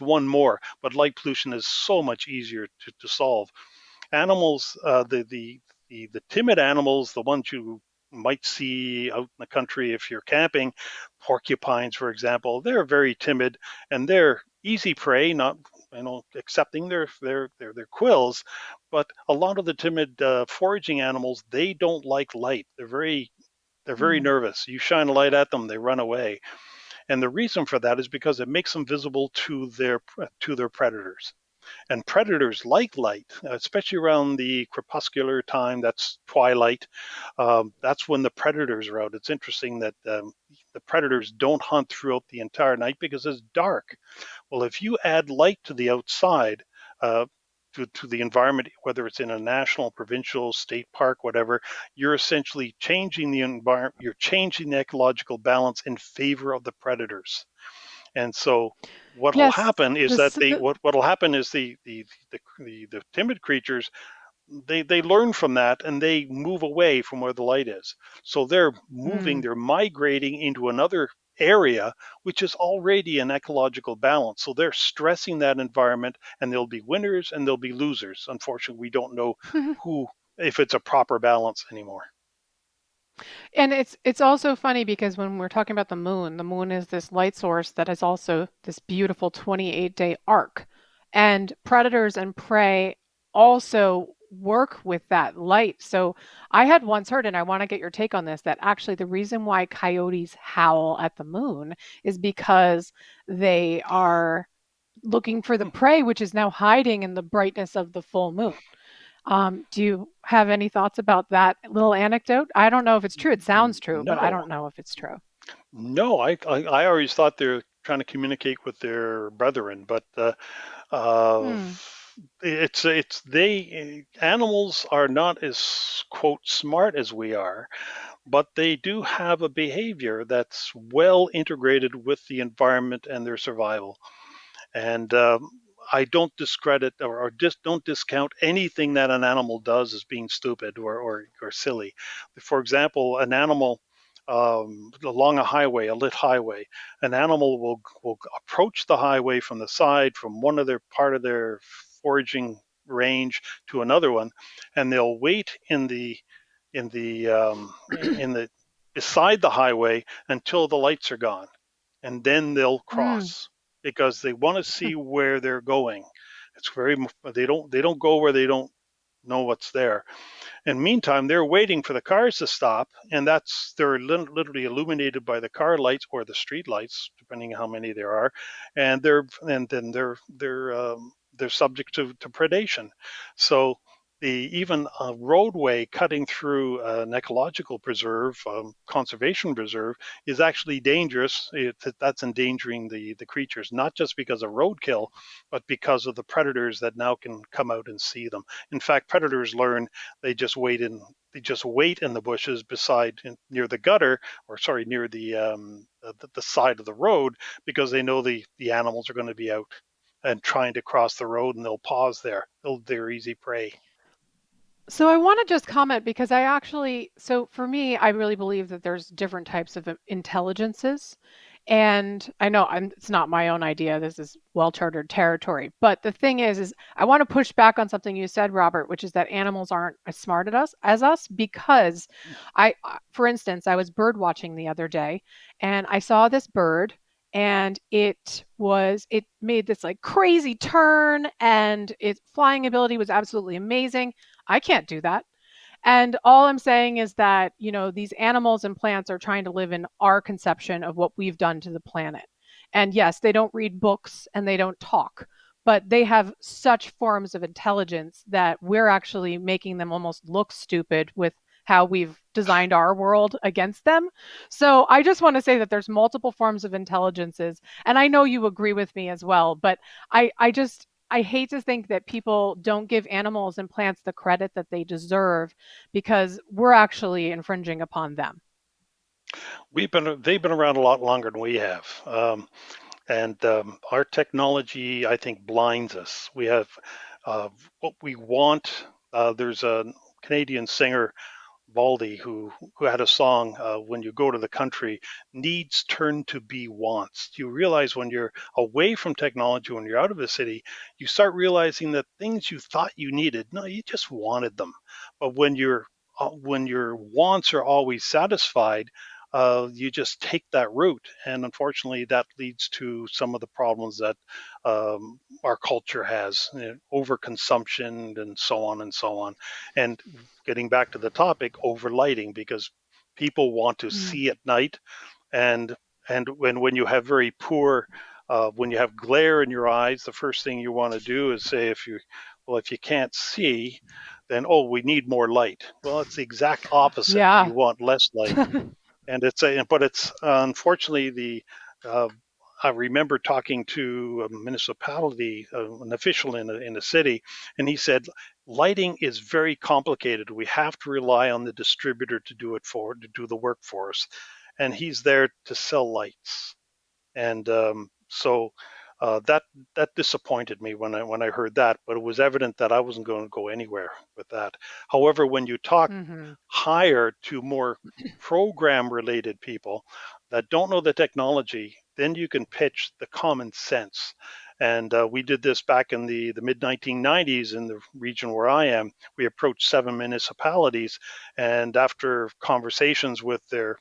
one more, but light pollution is so much easier to solve. Animals, the timid animals, the ones you might see out in the country if you're camping, porcupines, for example, they're very timid, and they're easy prey, not, accepting their quills. But a lot of the timid foraging animals, they don't like light. They're very Mm. nervous. You shine a light at them, they run away. And the reason for that is because it makes them visible to their predators. And predators like light, especially around the crepuscular time. That's twilight. That's when the predators are out. It's interesting that the predators don't hunt throughout the entire night because it's dark. Well, if you add light to the outside, uh, to the environment, whether it's in a national, provincial, state park, whatever, you're essentially changing the environment. You're changing the ecological balance in favor of the predators. And so what will Yes, happen is that this the what'll happen is the timid creatures, they learn from that and they move away from where the light is. So mm. they're migrating into another area which is already an ecological balance. So they're stressing that environment, and there'll be winners and there'll be losers. Unfortunately, we don't know who, if it's a proper balance anymore. And it's also funny because when we're talking about the moon is this light source that is also this beautiful 28-day arc. And predators and prey also work with that light. So I had once heard, and I want to get your take on this, that actually the reason why coyotes howl at the moon is because they are looking for the prey, which is now hiding in the brightness of the full moon. Do you have any thoughts about that little anecdote? I don't know if it's true. It sounds true, but I No, don't know if it's true. no, I always thought they're trying to communicate with their brethren, but uh, Hmm. it's they animals are not as quote smart as we are, but they do have a behavior that's well integrated with the environment and their survival. And I don't discredit or just don't discount anything that an animal does as being stupid or silly. For example, an animal along a highway, a lit highway, an animal will approach the highway from the side, from one of their part of their foraging range to another one, and they'll wait in the beside the highway until the lights are gone, and then they'll Mm. cross because they want to see where they're going. It's very they don't go where they don't know what's there. And meantime, they're waiting for the cars to stop, and they're literally illuminated by the car lights or the street lights, depending on how many there are, and they're subject to predation. So even a roadway cutting through an ecological preserve, conservation preserve, is actually dangerous. That's endangering the creatures, not just because of roadkill, but because of the predators that now can come out and see them. In fact, predators learn they just wait in they just wait in the bushes near the gutter, or sorry, near the side of the road, because they know the animals are going to be out and trying to cross the road, and they'll pause there. They're easy prey. So I want to just comment because so for me, I really believe that there's different types of intelligences. And I know it's not my own idea. This is well-charted territory. But the thing is I want to push back on something you said, Robert, which is that animals aren't as smart as us because for instance, I was bird watching the other day and I saw this bird and it made this like crazy turn and its flying ability was absolutely amazing. I can't do that. And all I'm saying is that, these animals and plants are trying to live in our conception of what we've done to the planet. And yes, they don't read books and they don't talk, but they have such forms of intelligence that we're actually making them almost look stupid with how we've designed our world against them. So I just want to say that there's multiple forms of intelligences. And I know you agree with me as well, but I hate to think that people don't give animals and plants the credit that they deserve because we're actually infringing upon them. They've been around a lot longer than we have, and our technology, I think, blinds us. We have what we want. There's a Canadian singer, Baldy, who had a song, "When you go to the country, needs turn to be wants." You realize when you're away from technology, when you're out of the city, you start realizing that things you thought you needed, no, you just wanted them. But when your wants are always satisfied, you just take that route, and unfortunately, that leads to some of the problems that our culture has, overconsumption and so on and so on. And getting back to the topic, over lighting, because people want to Mm. see at night, and when you have very poor when you have glare in your eyes, the first thing you want to do is say, if you can't see, then, oh, we need more light. Well, it's the exact opposite. Yeah. You want less light. And it's unfortunately uh, I remember talking to a municipality, an official in a city, and he said lighting is very complicated. We have to rely on the distributor to do the work for us, and he's there to sell lights. And so That disappointed me when I heard that, but it was evident that I wasn't going to go anywhere with that. However, when you talk Mm-hmm. higher to more program related people that don't know the technology, then you can pitch the common sense. And we did this back in the mid 1990s in the region where I am. We approached 7 municipalities, and after conversations with the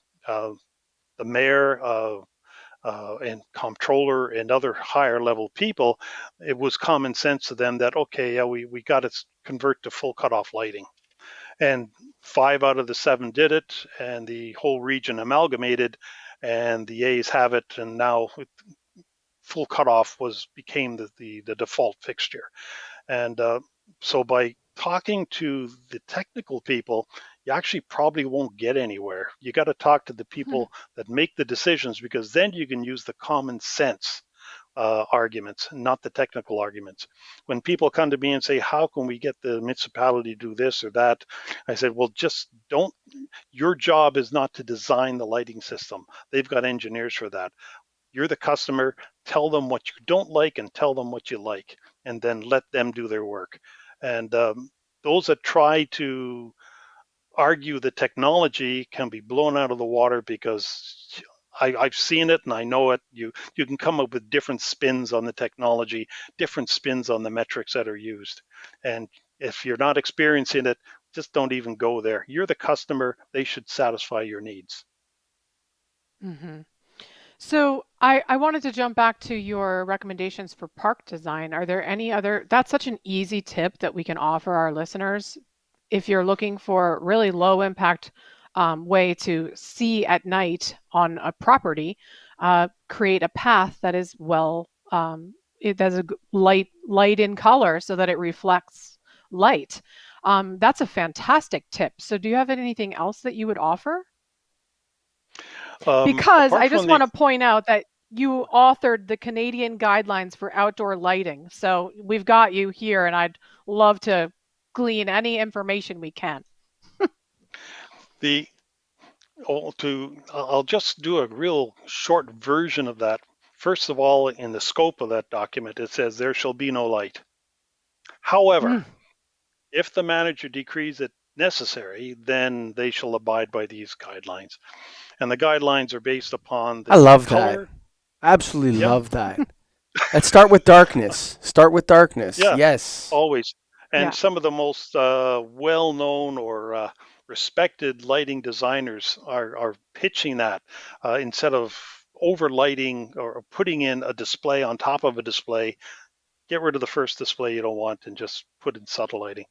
mayor, and comptroller and other higher level people, it was common sense to them that, okay, yeah, we got to convert to full cutoff lighting. And 5 out of the 7 did it, and the whole region amalgamated, and the A's have it, and now full cutoff became the default fixture. And so by talking to the technical people, you actually probably won't get anywhere. You got to talk to the people that make the decisions, because then you can use the common sense arguments, not the technical arguments. When people come to me and say, how can we get the municipality to do this or that? I said, well, just don't, your job is not to design the lighting system. They've got engineers for that. You're the customer. Tell them what you don't like and tell them what you like, and then let them do their work. And those that try to argue the technology can be blown out of the water, because I've seen it and I know it. You can come up with different spins on the technology, different spins on the metrics that are used. And if you're not experiencing it, just don't even go there. You're the customer. They should satisfy your needs. Mm-hmm. So I wanted to jump back to your recommendations for park design. Are there any other, that's such an easy tip that we can offer our listeners if you're looking for a really low impact way to see at night on a property, create a path that is that's a light in color so that it reflects light. That's a fantastic tip. So do you have anything else that you would offer? Because Apart I just from the want to point out that you authored the Canadian guidelines for outdoor lighting. So we've got you here, and I'd love to glean any information we can. the I'll just do a real short version of that. First of all, in the scope of that document, it says there shall be no light. However, Mm. if the manager decrees it necessary, then they shall abide by these guidelines. And the guidelines are based upon I the love that. color. Absolutely Yeah, love that. Let's start with darkness. Start with darkness. yeah, Yes. always. And Yeah. some of the most well-known or respected lighting designers are pitching that, instead of overlighting or putting in a display on top of a display, get rid of the first display you don't want and just put in subtle lighting.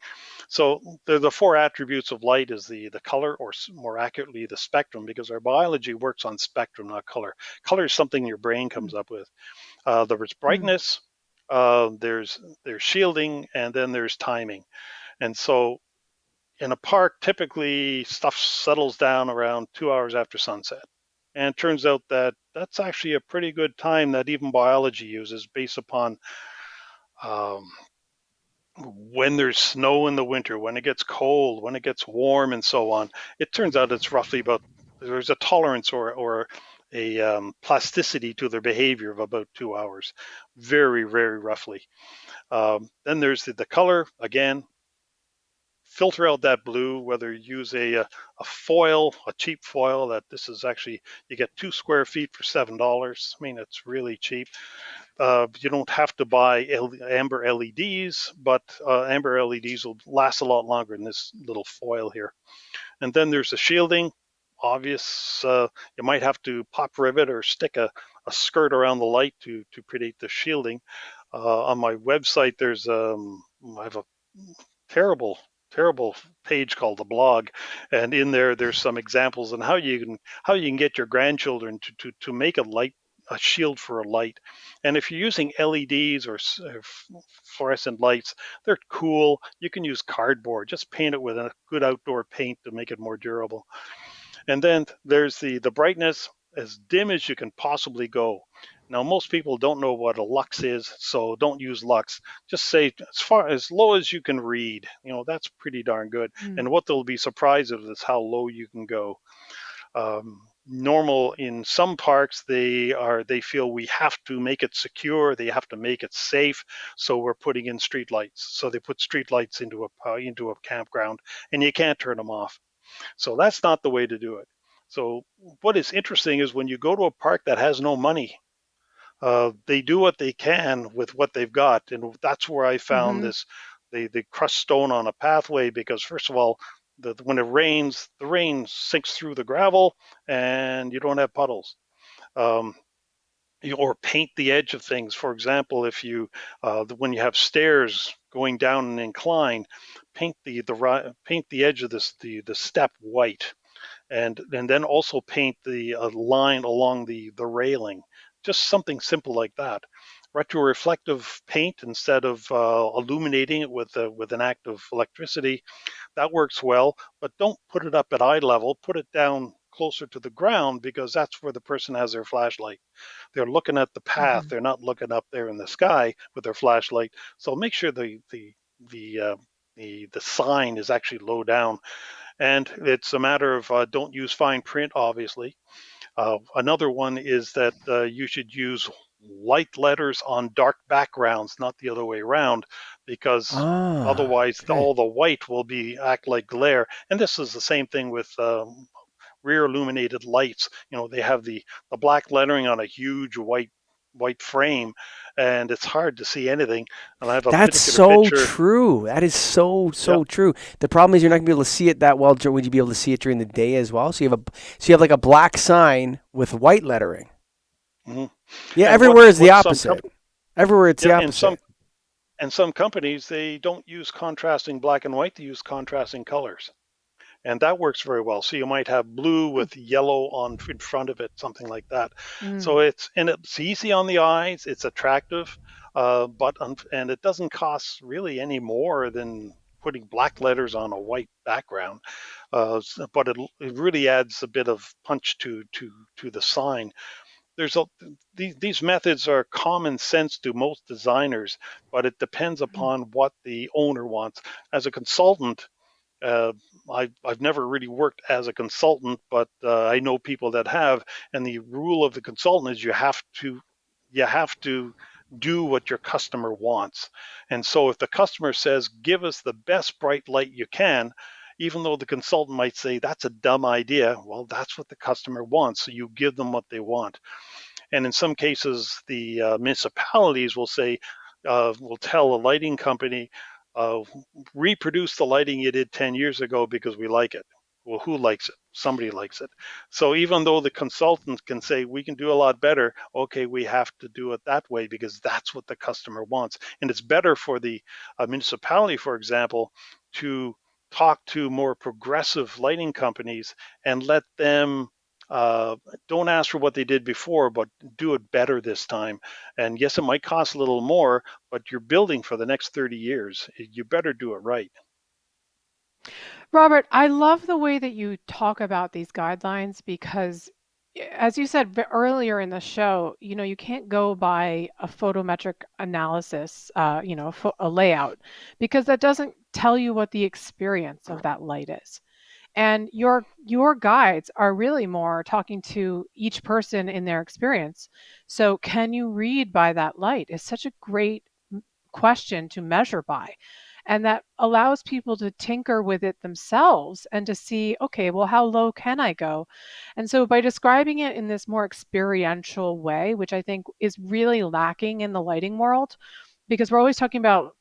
So the 4 attributes of light is the color, or more accurately, the spectrum, because our biology works on spectrum, not color. Color is something your brain comes up with. There's Mm. brightness, there's shielding, and then there's timing. And so in a park, typically stuff settles down around 2 hours after sunset. And it turns out that that's actually a pretty good time that even biology uses, based upon um, when there's snow in the winter, when it gets cold, when it gets warm, and so on. It turns out it's roughly about, there's a tolerance or a plasticity to their behavior of about 2 hours, very, very roughly. Then there's the color. Again, filter out that blue, whether you use a foil, a cheap foil. That this is actually, you get 2 square feet for $7. I mean, it's really cheap. You don't have to buy amber LEDs, but amber LEDs will last a lot longer than this little foil here. And then there's the shielding. Obvious, you might have to pop rivet or stick a skirt around the light to create the shielding. On my website, I have a terrible terrible page called the blog, and in there's some examples on how you can get your grandchildren to make a shield for a light. And if you're using LEDs or fluorescent lights, they're cool. You can use cardboard, just paint it with a good outdoor paint to make it more durable. And then there's the brightness, as dim as you can possibly go. Now, most people don't know what a lux is, so don't use lux. Just say as low as you can read. That's pretty darn good. Mm. And what they'll be surprised of is how low you can go. normal in some parks. They feel we have to make it secure, they have to make it safe, so we're putting in street lights. So they put street lights into a campground, and you can't turn them off. So that's not the way to do it. So what is interesting is when you go to a park that has no money, they do what they can with what they've got, and that's where I found Mm-hmm. this. They crush stone on a pathway because, first of all, when it rains, the rain sinks through the gravel, and you don't have puddles. Um, or paint the edge of things. For example, if you when you have stairs going down an incline, paint the edge of the step white, and then also paint the line along the railing. Just something simple like that. Retroreflective paint instead of illuminating it with an act of electricity. That works well, but don't put it up at eye level. Put it down closer to the ground, because that's where the person has their flashlight. They're looking at the path. Mm-hmm. They're not looking up there in the sky with their flashlight. So make sure the the sign is actually low down. And it's a matter of don't use fine print, obviously. Another one is that you should use light letters on dark backgrounds, not the other way around, because Ah, otherwise okay. all the white will be act like glare. And this is the same thing with rear illuminated lights. They have the black lettering on a huge white frame, and it's hard to see anything. And I have a That's particular so picture. true. That is so Yeah. true. The problem is you're not gonna be able to see it that well. Would you be able to see it during the day as well? So you have like a black sign with white lettering. hmm Yeah, And everywhere is the what some opposite. Everywhere it's the yeah, opposite. and some companies, they don't use contrasting black and white, they use contrasting colors. And that works very well. So you might have blue Hmm. with yellow on in front of it, something like that. Mm. So it's easy on the eyes, it's attractive, and it doesn't cost really any more than putting black letters on a white background. But it really adds a bit of punch to the sign. There's a these methods are common sense to most designers, but it depends upon what the owner wants. As a consultant, uh, I've never really worked as a consultant, but I know people that have. And the rule of the consultant is you have to do what your customer wants. And so if the customer says, "Give us the best bright light you can," even though the consultant might say that's a dumb idea, well, that's what the customer wants. So you give them what they want. And in some cases, the municipalities will tell a lighting company, uh, reproduce the lighting you did 10 years ago because we like it. Well, who likes it? Somebody likes it. So even though the consultant can say we can do a lot better, okay, we have to do it that way because that's what the customer wants. And it's better for the municipality, for example, to talk to more progressive lighting companies and let them uh, don't ask for what they did before, but do it better this time. And yes, it might cost a little more, but you're building for the next 30 years. You better do it right. Robert, I love the way that you talk about these guidelines because, as you said earlier in the show, you can't go by a photometric analysis, a layout, because that doesn't tell you what the experience of that light is. And your guides are really more talking to each person in their experience. So, can you read by that light? Is such a great question to measure by. And that allows people to tinker with it themselves and to see, okay, well, how low can I go? And so by describing it in this more experiential way, which I think is really lacking in the lighting world, because we're always talking about,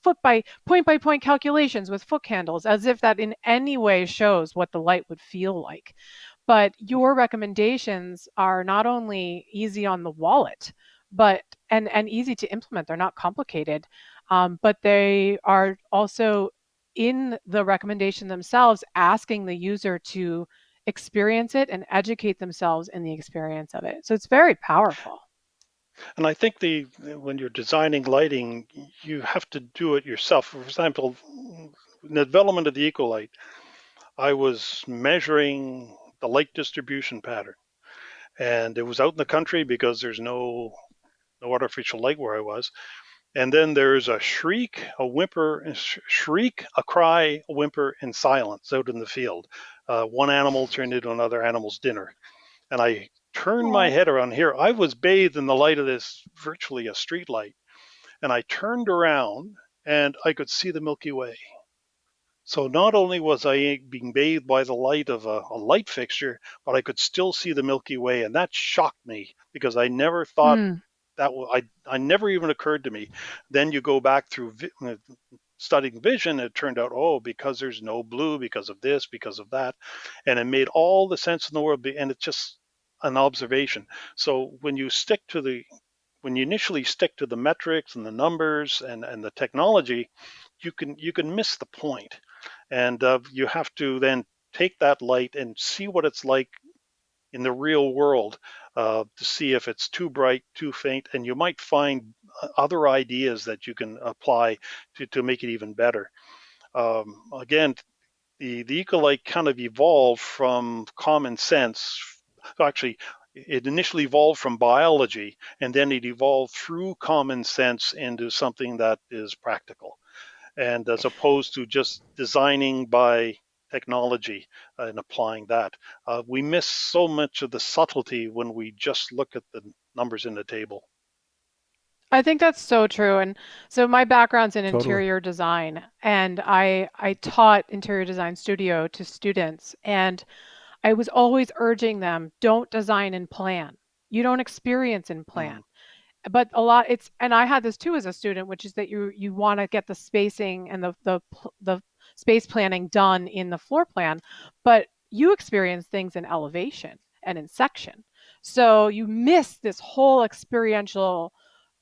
foot by point calculations with foot candles, as if that in any way shows what the light would feel like. But your recommendations are not only easy on the wallet, but and easy to implement. They're not complicated, but they are also in the recommendation themselves, asking the user to experience it and educate themselves in the experience of it. So it's very powerful. And I think when you're designing lighting, you have to do it yourself. For example, in the development of the Ecolite, I was measuring the light distribution pattern, and it was out in the country because there's no artificial light where I was. And then there's a shriek, a whimper, shriek, a cry, a whimper, and silence out in the field. One animal turned into another animal's dinner. and I turned my head around here. I was bathed in the light of this, virtually a street light, and I turned around and I could see the Milky Way. So not only was I being bathed by the light of a light fixture, but I could still see the Milky Way, and that shocked me because I never thought Mm. that I never even occurred to me. Then you go back through studying vision, it turned out, oh, because there's no blue, because of this, because of that, and it made all the sense in the world. And it's just an observation. So when you initially stick to the metrics and the numbers and the technology, you can miss the point, and you have to then take that light and see what it's like in the real world, to see if it's too bright, too faint, and you might find other ideas that you can apply to make it even better. Again, the Ecolite kind of evolved from common sense. Actually, it initially evolved from biology, and then it evolved through common sense into something that is practical, and as opposed to just designing by technology and applying that. We miss so much of the subtlety when we just look at the numbers in the table. I think that's so true. And so my background's in Totally. interior design, and I taught interior design studio to students, and I was always urging them, don't design and plan. You don't experience in plan. Mm. But a lot it's and I had this too as a student, which is that you want to get the spacing and the space planning done in the floor plan, but you experience things in elevation and in section. So you miss this whole experiential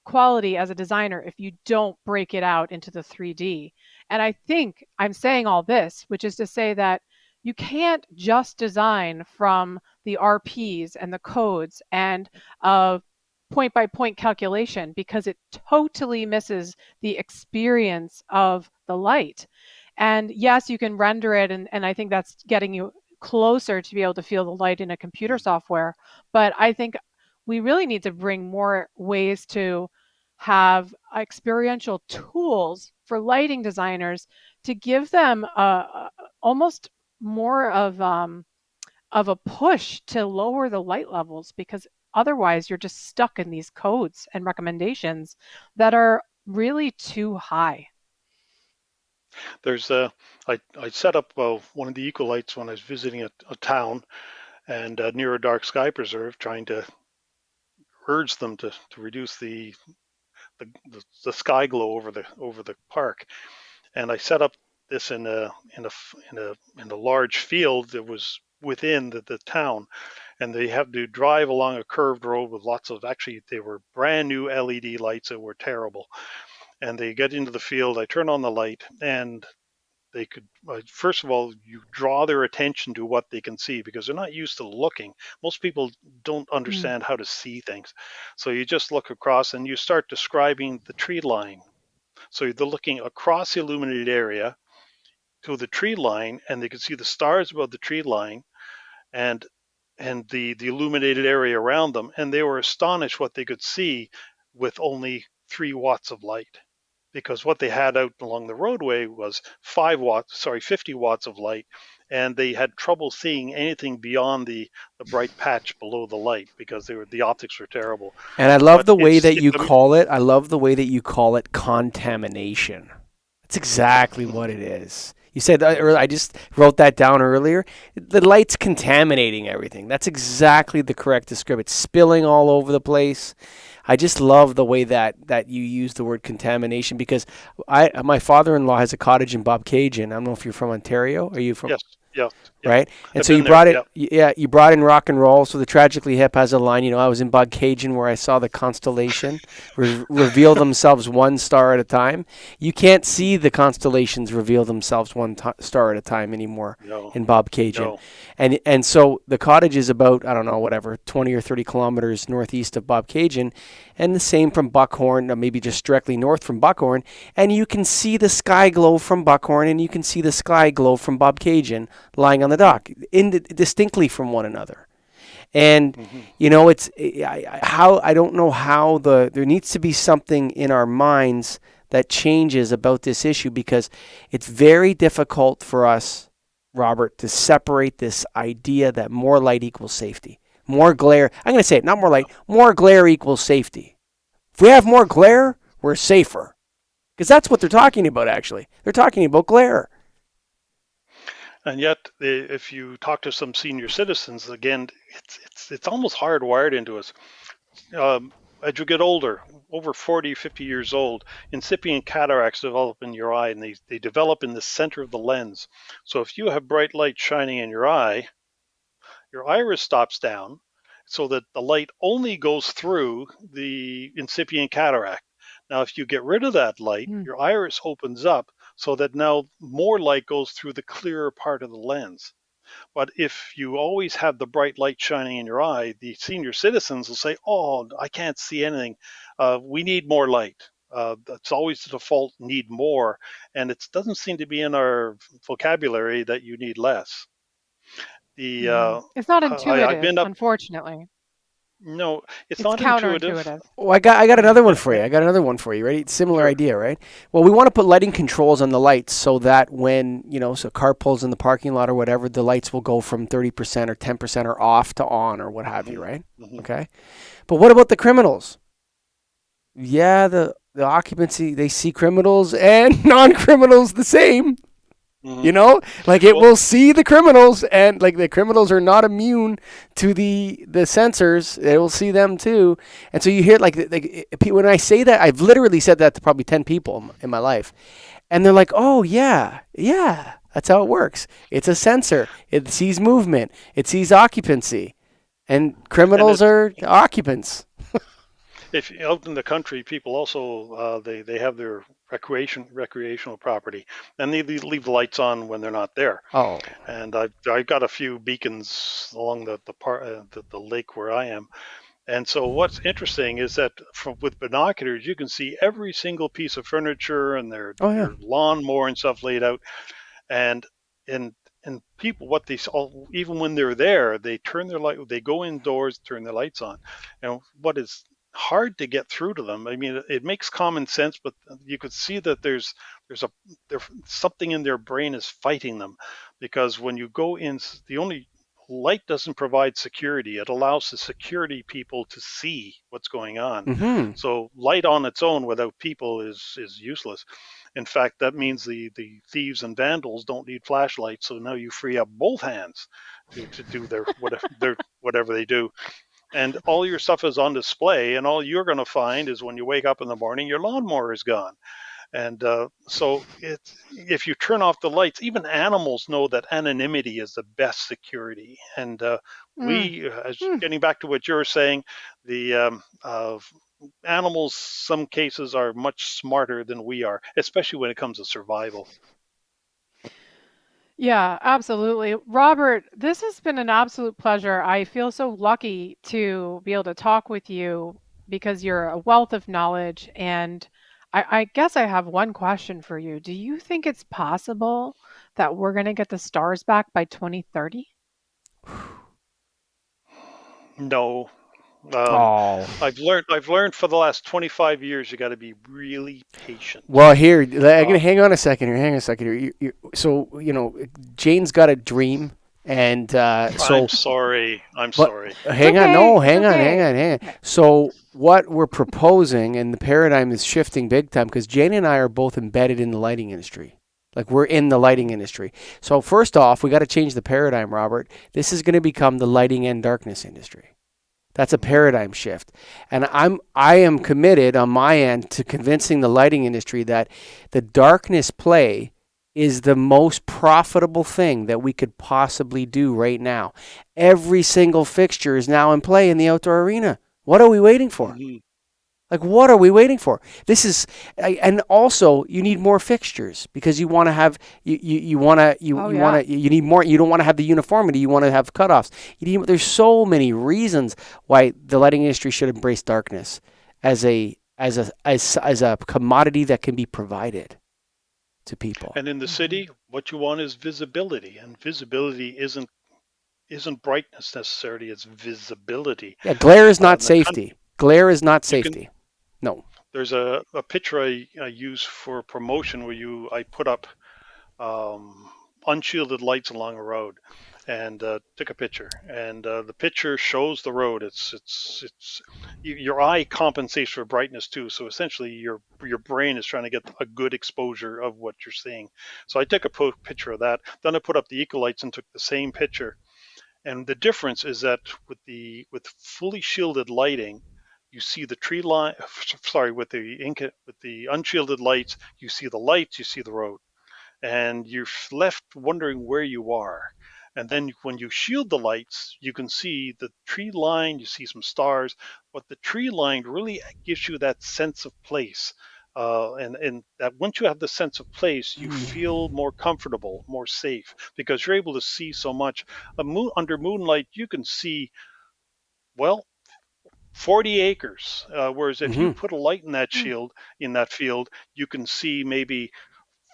quality as a designer if you don't break it out into the 3D. And I think I'm saying all this, which is to say that you can't just design from the RPs and the codes and point by point calculation because it totally misses the experience of the light. And yes, you can render it, and I think that's getting you closer to be able to feel the light in a computer software. But I think we really need to bring more ways to have experiential tools for lighting designers to give them almost more of a push to lower the light levels, because otherwise you're just stuck in these codes and recommendations that are really too high. There's I set up one of the Ecolites when I was visiting a town, and near a dark sky preserve, trying to urge them to reduce the sky glow over the park. And I set up this in a large field that was within the town, and they had to drive along a curved road with lots of, actually they were brand new LED lights that were terrible. And they get into the field, I turn on the light, and they could, first of all, you draw their attention to what they can see because they're not used to looking. Most people don't Mm. understand how to see things. So you just look across and you start describing the tree line. So they're looking across the illuminated area to the tree line, and they could see the stars above the tree line, and the illuminated area around them, and they were astonished what they could see with only 3 watts of light, because what they had out along the roadway was 50 watts of light, and they had trouble seeing anything beyond the bright patch below the light because the optics were terrible. And I love But the way that you call it. I love the way that you call it contamination. That's exactly what it is. You said I just wrote that down earlier. The light's contaminating everything. That's exactly the correct description. It's spilling all over the place. I just love the way that you use the word contamination, because my father-in-law has a cottage in Bobcaygeon. I don't know if you're from Ontario. Are you from? yes, yeah, yeah. Right? And I've so you been there. brought it, Yeah, yeah, you brought in rock and roll. So the Tragically Hip has a line, I was in Bogcaygeon where I saw the constellation reveal themselves one star at a time. You can't see the constellations reveal themselves one star at a time anymore no, in Bobcaygeon. no. And so the cottage is about, I don't know, whatever, 20 or 30 kilometers northeast of Bobcaygeon, and the same from Buckhorn, maybe just directly north from Buckhorn, and you can see the sky glow from Buckhorn, and you can see the sky glow from Bobcaygeon lying on the dock, distinctly from one another. And it's I don't know how there needs to be something in our minds that changes about this issue, because it's very difficult for us, Robert, to separate this idea that more light equals safety. More glare. I'm going to say it, not more light. More glare equals safety. If we have more glare, we're safer. Because that's what they're talking about, actually. They're talking about glare. And yet, if you talk to some senior citizens, again, it's almost hardwired into us. As you get older, over 40, 50 years old, incipient cataracts develop in your eye, and they develop in the center of the lens. So if you have bright light shining in your iris stops down so that the light only goes through the incipient cataract. Now, if you get rid of that light, Mm. your iris opens up so that now more light goes through the clearer part of the lens. But if you always have the bright light shining in your eye, the senior citizens will say, "Oh, I can't see anything. We need more light." That's always the default, need more. And it doesn't seem to be in our vocabulary that you need less. The It's not I've intuitive, been up. unfortunately. No, it's It's not intuitive. counterintuitive. Oh, I got another one Yeah, for you. I got another one for you. Ready? Similar sure. idea, right? Well, we want to put lighting controls on the lights so that when, so a car pulls in the parking lot or whatever, the lights will go from 30% or 10% or off to on or what have you, right? Mm-hmm. Okay. But what about the criminals? Yeah, the occupancy, they see criminals and non-criminals the same. Mm-hmm. Like it Well, will see the criminals, and like the criminals are not immune to the sensors. It will see them too. And so you hear when I say that, I've literally said that to probably 10 people in my life. And they're like, "Oh, yeah. Yeah. That's how it works. It's a sensor. It sees movement. It sees occupancy. And and criminals it's are occupants." if out in the country, people also they have their recreational property, and they leave the lights on when they're not there. Oh. And I've got a few beacons along the lake where I am. And so what's interesting is that with binoculars, you can see every single piece of furniture and Oh yeah. their lawnmower and stuff laid out. And and and people, what they all, even when they're there, they turn their light, they go indoors, turn their lights on. What is hard to get through to them. I mean, it makes common sense, but you could see that there's a there something in their brain is fighting them, because when you go in, the only light doesn't provide security. It allows the security people to see what's going on. Mm-hmm. So light on its own without people is useless. In fact, that means the thieves and vandals don't need flashlights. So now you free up both hands to do whatever they do. And all your stuff is on display, and all you're going to find is when you wake up in the morning, your lawnmower is gone. And so if you turn off the lights, even animals know that anonymity is the best security. And Mm. as Mm. getting back to what you're saying, the animals, some cases, are much smarter than we are, especially when it comes to survival. Yeah, absolutely. Robert, this has been an absolute pleasure. I feel so lucky to be able to talk with you because you're a wealth of knowledge. And I guess I have one question for you. Do you think it's possible that we're going to get the stars back by 2030? No. Um, Oh. I've learned for the last 25 years, you got to be really patient. Well, here, I'm gonna Uh, hang on a second here. Hang on a second here. So Jane's got a dream, and I'm sorry. I'm but sorry. It's hang on, okay. no, It's hang on. okay. So what we're proposing, and the paradigm is shifting big time, because Jane and I are both embedded in the lighting industry. Like we're in the lighting industry. So first off, we got to change the paradigm, Robert. This is going to become the lighting and darkness industry. That's a paradigm shift. And I am committed on my end to convincing the lighting industry that the darkness play is the most profitable thing that we could possibly do right now. Every single fixture is now in play in the outdoor arena. What are we waiting for? Mhm. Like, what are we waiting for? This is, and also you need more fixtures because you want to have you want to Oh, you want yeah. to you need more. You don't want to have the uniformity. You want to have cutoffs. There's so many reasons why the lighting industry should embrace darkness as a commodity that can be provided to people. And in the Hmm. city, what you want is visibility, and visibility isn't brightness necessarily. It's visibility. Yeah, glare is not The safety. Glare is not you can safety. No. There's a picture I use for promotion where I put up um, unshielded lights along a road, and took a picture. And the picture shows the road. Your eye compensates for brightness too. So essentially, your brain is trying to get a good exposure of what you're seeing. So I took a picture of that. Then I put up the eco lights and took the same picture. And the difference is that with fully shielded lighting, you see the tree line. Sorry, with the unshielded lights, you see the lights, you see the road, and you're left wondering where you are. And then when you shield the lights, you can see the tree line, you see some stars, but the tree line really gives you that sense of place. And that once you have the sense of place, you feel more comfortable, more safe, because you're able to see so much. Under moonlight, you can see, well, 40 acres. Whereas if you put a light in that field, you can see maybe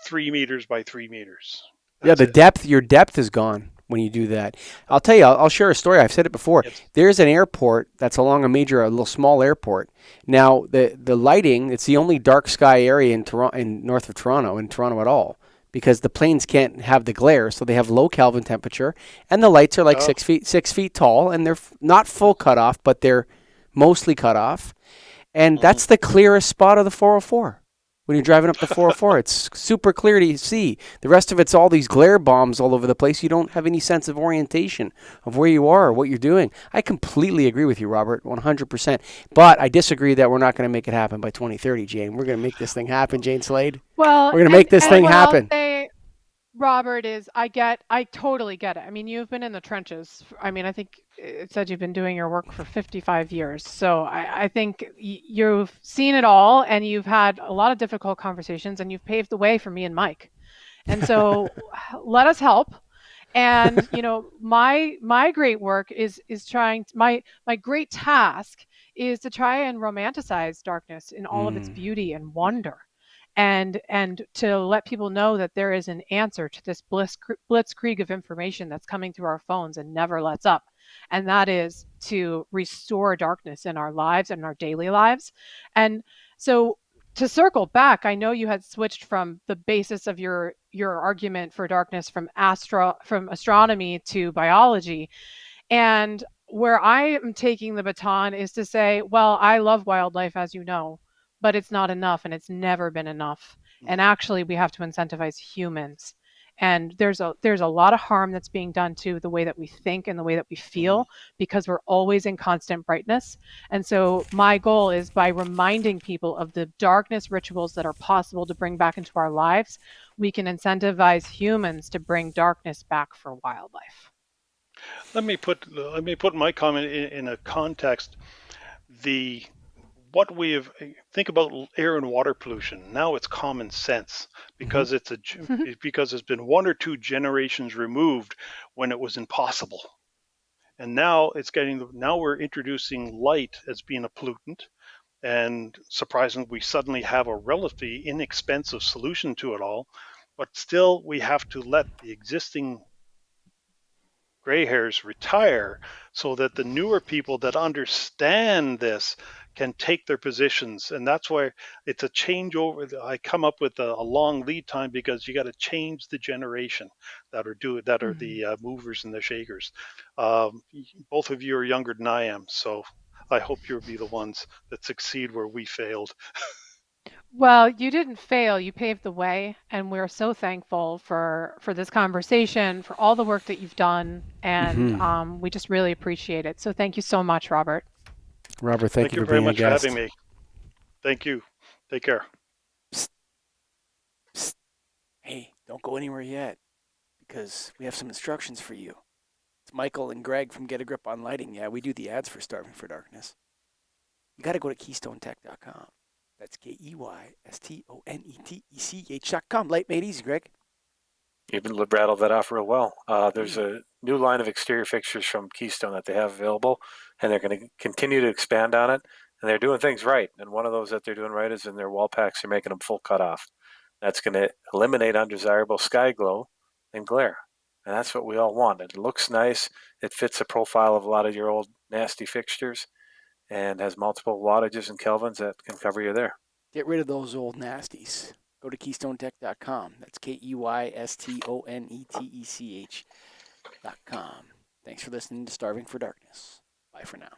3 meters by 3 meters. Yeah, That's it. your depth is gone when you do that. I'll tell you, I'll share a story. I've said it before. Yes. There's an airport that's along a little small airport. Now, the lighting, it's the only dark sky area in Toronto, in north of Toronto, in Toronto at all, because the planes can't have the glare, so they have low Kelvin temperature, and the lights are like Oh. 6 feet tall, and they're not full cut off, but they're mostly cut off, and that's the clearest spot of the 404. When you're driving up the 404, it's super clear to see. The rest of it's all these glare bombs all over the place. You don't have any sense of orientation of where you are or what you're doing. I completely agree with you, Robert, 100%. But I disagree that we're not going to make it happen by 2030, Jane. We're going to make this thing happen, Jane Slade. Well, We're going to make this thing what happen. I'll say, Robert, is I totally get it. I mean, you've been in the trenches. I mean, I think it said you've been doing your work for 55 years. So I think you've seen it all, and you've had a lot of difficult conversations, and you've paved the way for me and Mike. And so let us help. And my great work is trying my great task is to try and romanticize darkness in all of its beauty and wonder, and to let people know that there is an answer to this blitzkrieg of information that's coming through our phones and never lets up, and that is to restore darkness in our lives and our daily lives. And so, to circle back, I know you had switched from the basis of your argument for darkness from astronomy to biology, and where I am taking the baton is to say, well, I love wildlife, as you know, but it's not enough, and it's never been enough. And actually, we have to incentivize humans. And there's a lot of harm that's being done to the way that we think and the way that we feel, because we're always in constant brightness. And so my goal is, by reminding people of the darkness rituals that are possible to bring back into our lives, we can incentivize humans to bring darkness back for wildlife. Let me put my comment in a context. What we have think about air and water pollution. Now it's common sense, because because it's been 1 or 2 generations removed when it was impossible. And now we're introducing light as being a pollutant, and surprisingly, we suddenly have a relatively inexpensive solution to it all. But still, we have to let the existing gray hairs retire, so that the newer people that understand this can take their positions. And that's why it's a changeover. I come up with a long lead time, because you got to change the generation that are the movers and the shakers. Both of you are younger than I am, so I hope you'll be the ones that succeed where we failed. Well, you didn't fail. You paved the way, and we're so thankful for this conversation, for all the work that you've done, and we just really appreciate it. So thank you so much, Robert. Robert, thank you for very being a much for guest. having me. Thank you. Take care. Psst. Psst. Hey, don't go anywhere yet, because we have some instructions for you. It's Michael and Greg from Get a Grip on Lighting. Yeah, we do the ads for Starving for Darkness. You got to go to KeystoneTech.com. That's KeystoneTech.com. Light made easy, Greg. You've been rattled that off real well. There's a new line of exterior fixtures from Keystone that they have available, and they're going to continue to expand on it. And they're doing things right. And one of those that they're doing right is in their wall packs, they're making them full cutoff. That's going to eliminate undesirable sky glow and glare. And that's what we all want. It looks nice. It fits the profile of a lot of your old nasty fixtures, and has multiple wattages and kelvins that can cover you there. Get rid of those old nasties. Go to KeystoneTech.com. That's KeystoneTech. Thanks for listening to Starving for Darkness. Bye for now.